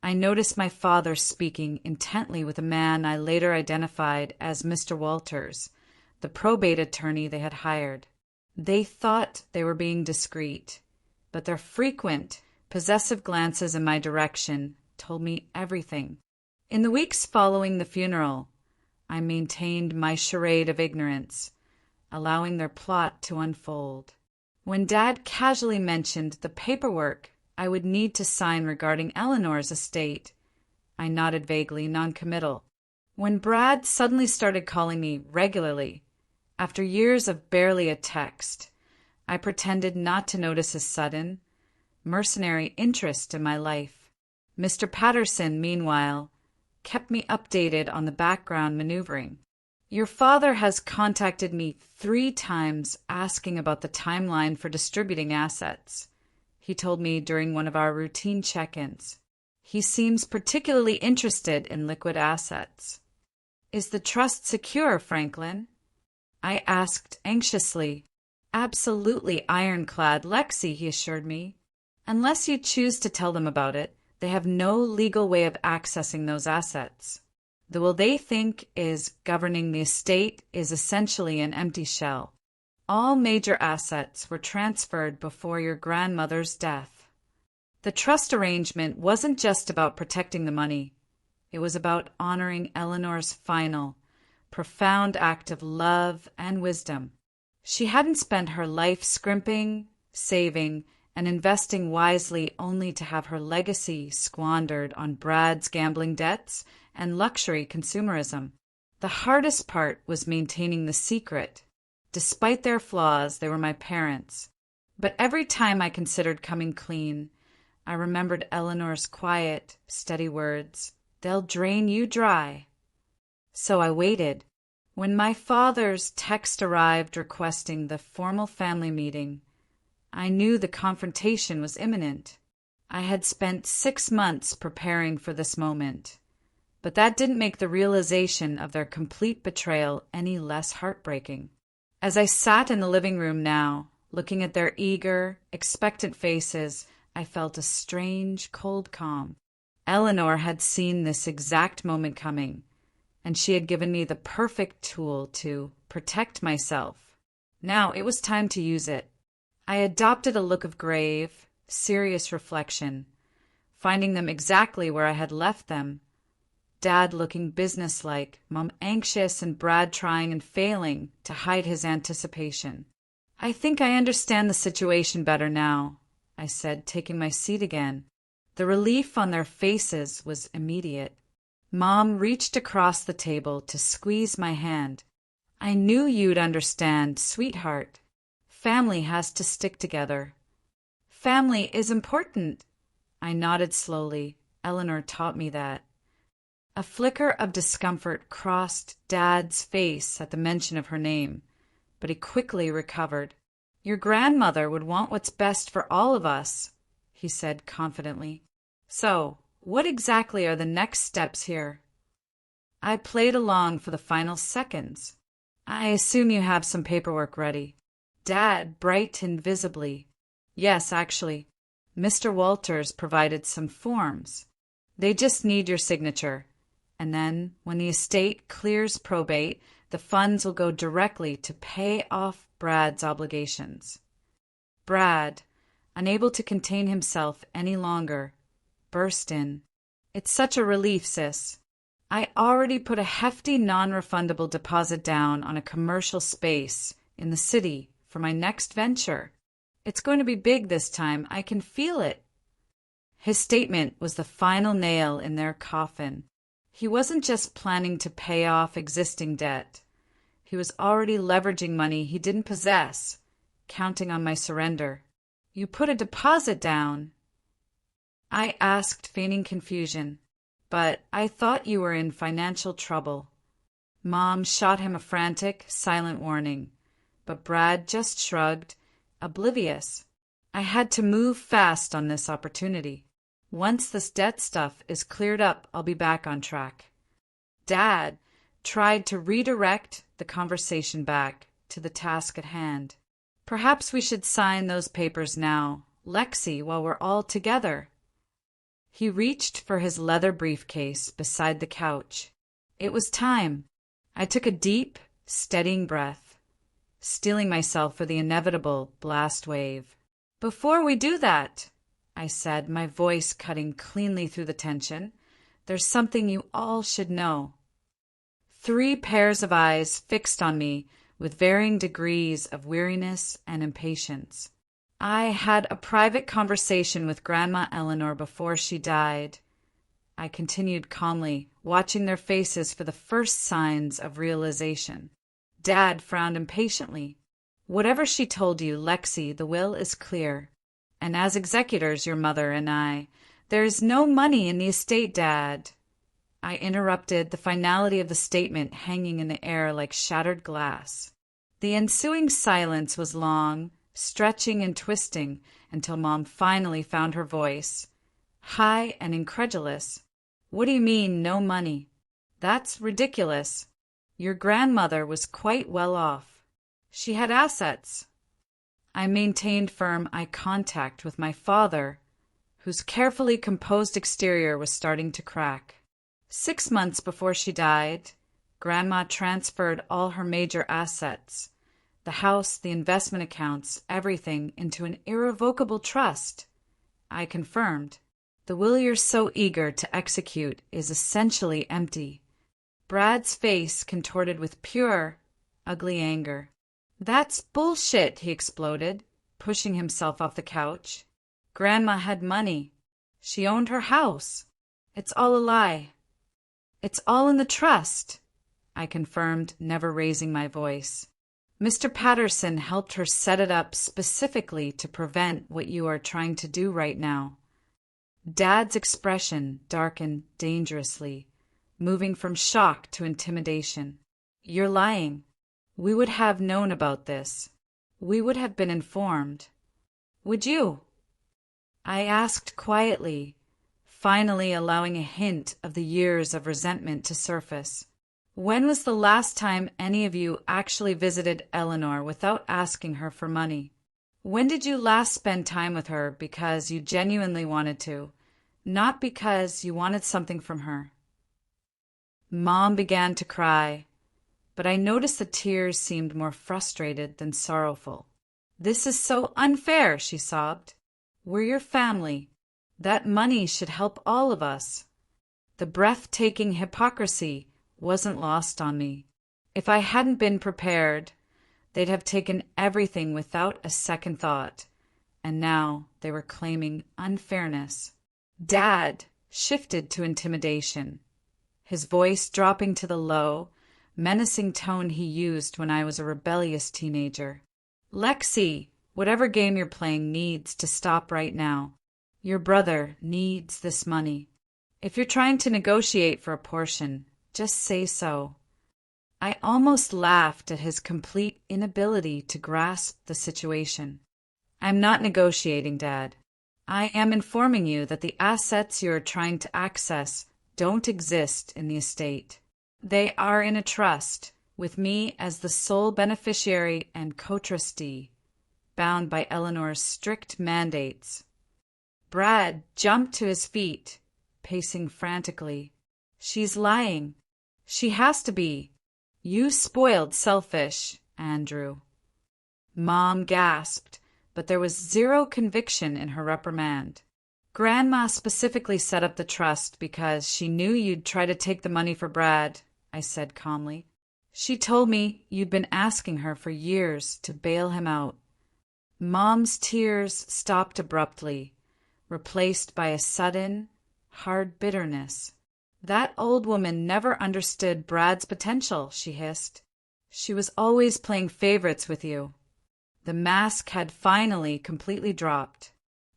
I noticed my father speaking intently with a man I later identified as Mr. Walters, the probate attorney they had hired. They thought they were being discreet, but their frequent, possessive glances in my direction told me everything. In the weeks following the funeral, I maintained my charade of ignorance, allowing their plot to unfold. When Dad casually mentioned the paperwork I would need to sign regarding Eleanor's estate, I nodded vaguely, noncommittal. When Brad suddenly started calling me regularly, after years of barely a text, I pretended not to notice his sudden, mercenary interest in my life. Mr. Patterson, meanwhile, kept me updated on the background maneuvering. "Your father has contacted me 3 times asking about the timeline for distributing assets," he told me during one of our routine check-ins. "He seems particularly interested in liquid assets." "Is the trust secure, Franklin?" I asked anxiously. "Absolutely ironclad, Lexi," he assured me. "Unless you choose to tell them about it, they have no legal way of accessing those assets. The will they think is governing the estate is essentially an empty shell. All major assets were transferred before your grandmother's death." The trust arrangement wasn't just about protecting the money. It was about honoring Eleanor's final, profound act of love and wisdom. She hadn't spent her life scrimping, saving, and investing wisely only to have her legacy squandered on Brad's gambling debts and luxury consumerism. The hardest part was maintaining the secret. Despite their flaws, they were my parents. But every time I considered coming clean, I remembered Eleanor's quiet, steady words, "They'll drain you dry." So I waited. When my father's text arrived requesting the formal family meeting, I knew the confrontation was imminent. I had spent 6 months preparing for this moment, but that didn't make the realization of their complete betrayal any less heartbreaking. As I sat in the living room now, looking at their eager, expectant faces, I felt a strange, cold calm. Eleanor had seen this exact moment coming, and she had given me the perfect tool to protect myself. Now it was time to use it. I adopted a look of grave, serious reflection, finding them exactly where I had left them. Dad looking businesslike, Mom anxious, and Brad trying and failing to hide his anticipation. "I think I understand the situation better now," I said, taking my seat again. The relief on their faces was immediate. Mom reached across the table to squeeze my hand. "I knew you'd understand, sweetheart. Family has to stick together." "Family is important." I nodded slowly. Eleanor taught me that. A flicker of discomfort crossed Dad's face at the mention of her name, but he quickly recovered. "Your grandmother would want what's best for all of us," he said confidently. "So, what exactly are the next steps here?" I played along for the final seconds. "I assume you have some paperwork ready." Dad brightened visibly. "Yes, actually. Mr. Walters provided some forms. They just need your signature. And then, when the estate clears probate, the funds will go directly to pay off Brad's obligations." Brad, unable to contain himself any longer, burst in. "It's such a relief, sis. I already put a hefty non-refundable deposit down on a commercial space in the city for my next venture. It's going to be big this time. I can feel it." His statement was the final nail in their coffin. He wasn't just planning to pay off existing debt. He was already leveraging money he didn't possess, counting on my surrender. "You put a deposit down?" I asked, feigning confusion. "But I thought you were in financial trouble." Mom shot him a frantic, silent warning, but Brad just shrugged, oblivious. I had to move fast on this opportunity. Once this debt stuff is cleared up, I'll be back on track. Dad tried to redirect the conversation back to the task at hand. "Perhaps we should sign those papers now, Lexi, while we're all together." He reached for his leather briefcase beside the couch. It was time. I took a deep, steadying breath, steeling myself for the inevitable blast wave. "Before we do that," I said, my voice cutting cleanly through the tension, "there's something you all should know." 3 pairs of eyes fixed on me with varying degrees of weariness and impatience. "I had a private conversation with Grandma Eleanor before she died," I continued calmly, watching their faces for the first signs of realization. Dad frowned impatiently. "Whatever she told you, Lexi, the will is clear. And as executors, your mother and I, there is no money in the estate, Dad." I interrupted, the finality of the statement hanging in the air like shattered glass. The ensuing silence was long, stretching and twisting, until Mom finally found her voice, high and incredulous. "What do you mean, no money? That's ridiculous. Your grandmother was quite well off. She had assets." I maintained firm eye contact with my father, whose carefully composed exterior was starting to crack. 6 months before she died, Grandma transferred all her major assets, the house, the investment accounts, everything, into an irrevocable trust. I confirmed. "The will you're so eager to execute is essentially empty." Brad's face contorted with pure, ugly anger. "That's bullshit," he exploded. pushing himself off the couch. Grandma had money. She owned her house. It's all a lie. It's all in the trust, I confirmed, never raising my voice. Mr. Patterson helped her set it up specifically to prevent what you are trying to do right now. Dad's expression darkened dangerously, moving from shock to intimidation. You're lying. We would have known about this. We would have been informed. Would you? I asked quietly, finally allowing a hint of the years of resentment to surface. When was the last time any of you actually visited Eleanor without asking her for money? When did you last spend time with her because you genuinely wanted to, not because you wanted something from her? Mom began to cry, but I noticed the tears seemed more frustrated than sorrowful. This is so unfair, she sobbed. We're your family. That money should help all of us. The breathtaking hypocrisy wasn't lost on me. If I hadn't been prepared, they'd have taken everything without a second thought, and now they were claiming unfairness. Dad shifted to intimidation, his voice dropping to the low, menacing tone he used when I was a rebellious teenager. Lexi, whatever game you're playing needs to stop right now. Your brother needs this money. If you're trying to negotiate for a portion, just say so. I almost laughed at his complete inability to grasp the situation. I'm not negotiating, Dad. I am informing you that the assets you are trying to access don't exist in the estate. They are in a trust, with me as the sole beneficiary and co-trustee, bound by Eleanor's strict mandates. Brad jumped to his feet, pacing frantically. She's lying. She has to be. You spoiled selfish, Andrew. Mom gasped, but there was zero conviction in her reprimand. Grandma specifically set up the trust because she knew you'd try to take the money for Brad, I said calmly. She told me you'd been asking her for years to bail him out. Mom's tears stopped abruptly, replaced by a sudden, hard bitterness. That old woman never understood Brad's potential, she hissed. She was always playing favorites with you. The mask had finally completely dropped.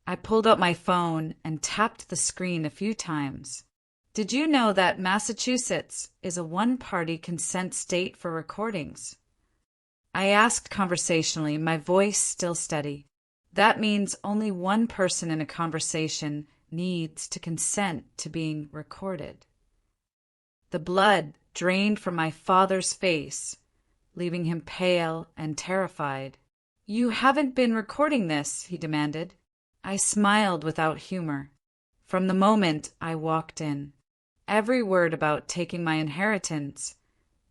I pulled out my phone and tapped the screen a few times. Did you know that Massachusetts is a one-party consent state for recordings? I asked conversationally, my voice still steady. That means only one person in a conversation needs to consent to being recorded. The blood drained from my father's face, leaving him pale and terrified. You haven't been recording this, he demanded. I smiled without humor. From the moment I walked in, every word about taking my inheritance,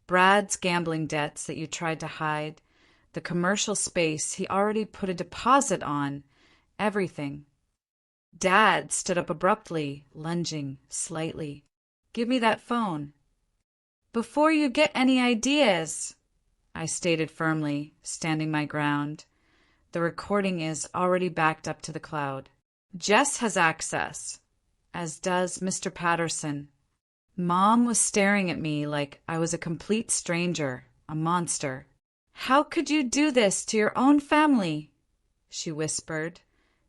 Brad's gambling debts that you tried to hide, the commercial space he already put a deposit on, everything. Dad stood up abruptly, lunging slightly. Give me that phone. Before you get any ideas, I stated firmly, standing my ground. The recording is already backed up to the cloud. Jess has access, as does Mr. Patterson. Mom was staring at me like I was a complete stranger, a monster. How could you do this to your own family? She whispered,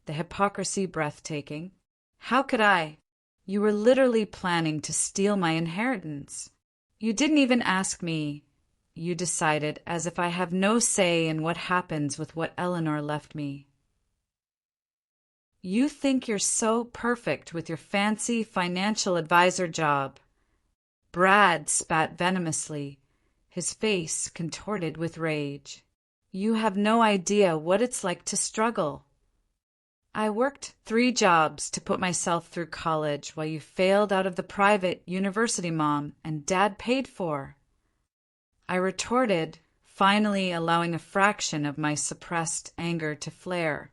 the hypocrisy breathtaking. How could I? You were literally planning to steal my inheritance. You didn't even ask me. You decided as if I have no say in what happens with what Eleanor left me. You think you're so perfect with your fancy financial advisor job. Brad spat venomously, his face contorted with rage. You have no idea what it's like to struggle. I worked 3 jobs to put myself through college while you failed out of the private university Mom and Dad paid for. I retorted, finally allowing a fraction of my suppressed anger to flare.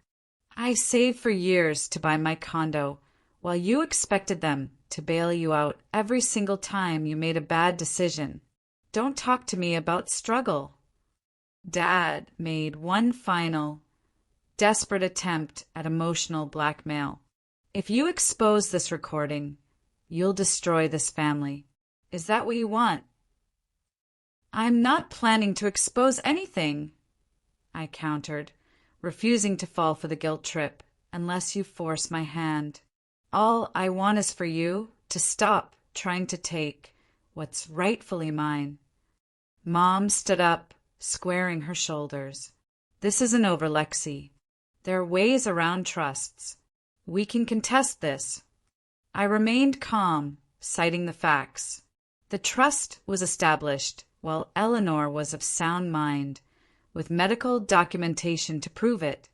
I saved for years to buy my condo, while you expected them to bail you out every single time you made a bad decision. Don't talk to me about struggle. Dad made one final, desperate attempt at emotional blackmail. If you expose this recording, you'll destroy this family. Is that what you want? I'm not planning to expose anything, I countered, refusing to fall for the guilt trip unless you force my hand. All I want is for you to stop trying to take what's rightfully mine. Mom stood up, squaring her shoulders. This isn't over, Lexi. There are ways around trusts. We can contest this. I remained calm, citing the facts. The trust was established while Eleanor was of sound mind, with medical documentation to prove it.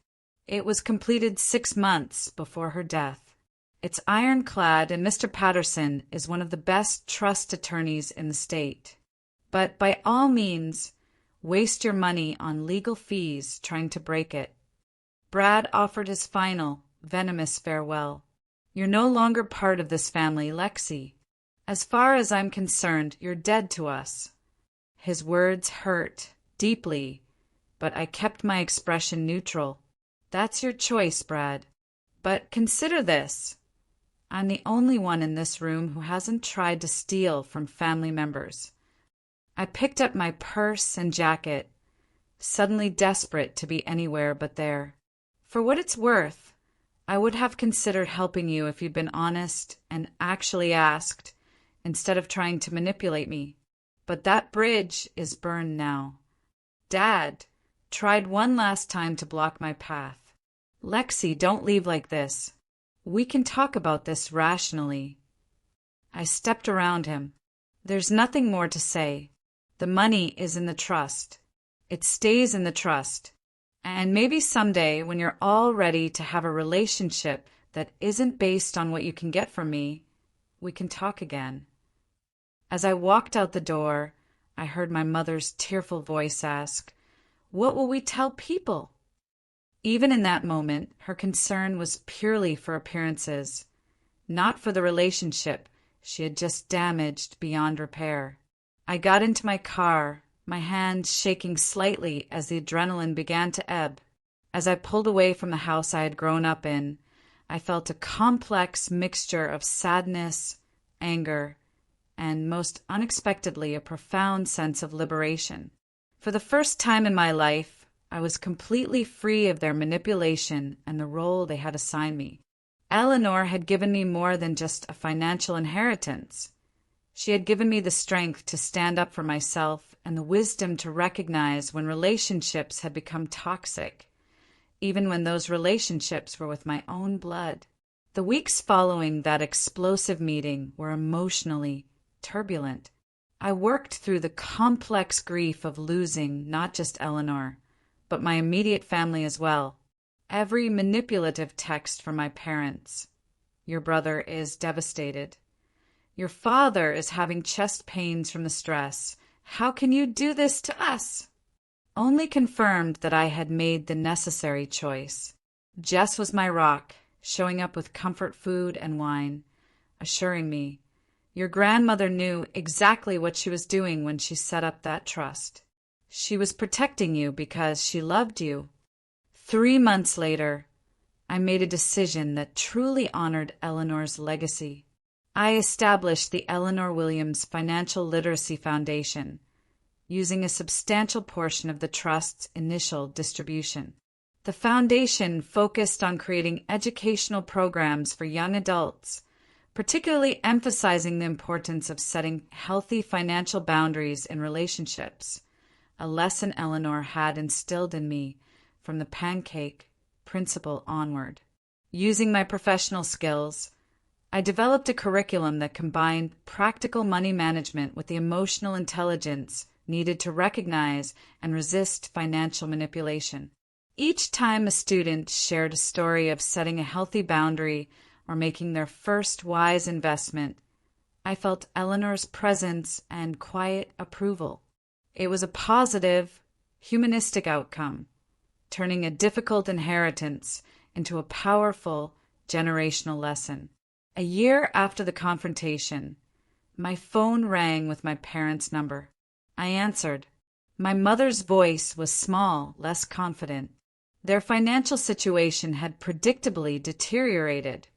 It was completed 6 months before her death. It's ironclad, and Mr. Patterson is one of the best trust attorneys in the state. But by all means, waste your money on legal fees trying to break it. Brad offered his final, venomous farewell. You're no longer part of this family, Lexi. As far as I'm concerned, you're dead to us. His words hurt deeply, but I kept my expression neutral. That's your choice, Brad. But consider this. I'm the only one in this room who hasn't tried to steal from family members. I picked up my purse and jacket, suddenly desperate to be anywhere but there. For what it's worth, I would have considered helping you if you'd been honest and actually asked, instead of trying to manipulate me. But that bridge is burned now. Dad tried one last time to block my path. Lexi, don't leave like this. We can talk about this rationally. I stepped around him. There's nothing more to say. The money is in the trust. It stays in the trust. And maybe someday, when you're all ready to have a relationship that isn't based on what you can get from me, we can talk again. As I walked out the door, I heard my mother's tearful voice ask, "What will we tell people?" Even in that moment, her concern was purely for appearances, not for the relationship she had just damaged beyond repair. I got into my car, my hand shaking slightly as the adrenaline began to ebb. As I pulled away from the house I had grown up in, I felt a complex mixture of sadness, anger, and most unexpectedly a profound sense of liberation. For the first time in my life, I was completely free of their manipulation and the role they had assigned me. Eleanor had given me more than just a financial inheritance. She had given me the strength to stand up for myself and the wisdom to recognize when relationships had become toxic, even when those relationships were with my own blood. The weeks following that explosive meeting were emotionally turbulent. I worked through the complex grief of losing not just Eleanor, but my immediate family as well. Every manipulative text from my parents. Your brother is devastated. Your father is having chest pains from the stress. How can you do this to us? Only confirmed that I had made the necessary choice. Jess was my rock, showing up with comfort food and wine, assuring me, "Your grandmother knew exactly what she was doing when she set up that trust. She was protecting you because she loved you." 3 months later, I made a decision that truly honored Eleanor's legacy. I established the Eleanor Williams Financial Literacy Foundation, using a substantial portion of the trust's initial distribution. The foundation focused on creating educational programs for young adults, particularly emphasizing the importance of setting healthy financial boundaries in relationships, a lesson Eleanor had instilled in me from the pancake principle onward. Using my professional skills, I developed a curriculum that combined practical money management with the emotional intelligence needed to recognize and resist financial manipulation. Each time a student shared a story of setting a healthy boundary or making their first wise investment, I felt Eleanor's presence and quiet approval. It was a positive, humanistic outcome, turning a difficult inheritance into a powerful generational lesson. A year after the confrontation, my phone rang with my parents' number. I answered. My mother's voice was small, less confident. Their financial situation had predictably deteriorated.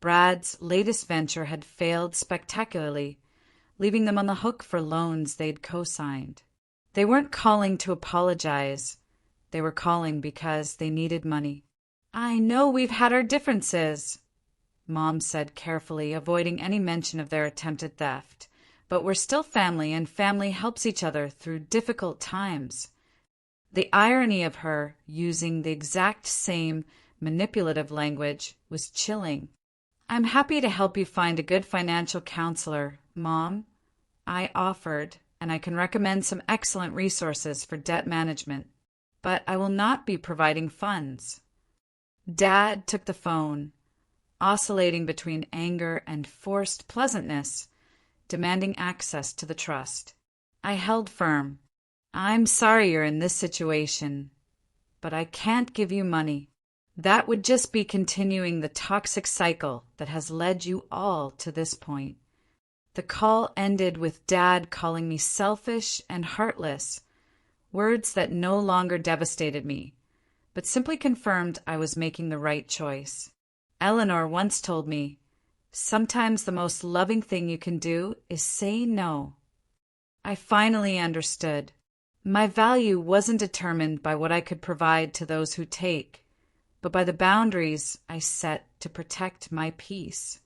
Brad's latest venture had failed spectacularly, leaving them on the hook for loans they'd co-signed. They weren't calling to apologize. They were calling because they needed money. "I know we've had our differences," Mom said carefully, avoiding any mention of their attempted theft. "But we're still family, and family helps each other through difficult times." The irony of her using the exact same manipulative language was chilling. "I'm happy to help you find a good financial counselor, Mom," I offered, "and I can recommend some excellent resources for debt management. But I will not be providing funds." Dad took the phone, oscillating between anger and forced pleasantness, demanding access to the trust. I held firm. "I'm sorry you're in this situation, but I can't give you money. That would just be continuing the toxic cycle that has led you all to this point." The call ended with Dad calling me selfish and heartless, words that no longer devastated me, but simply confirmed I was making the right choice. Eleanor once told me, "Sometimes the most loving thing you can do is say no." I finally understood. My value wasn't determined by what I could provide to those who take, but by the boundaries I set to protect my peace.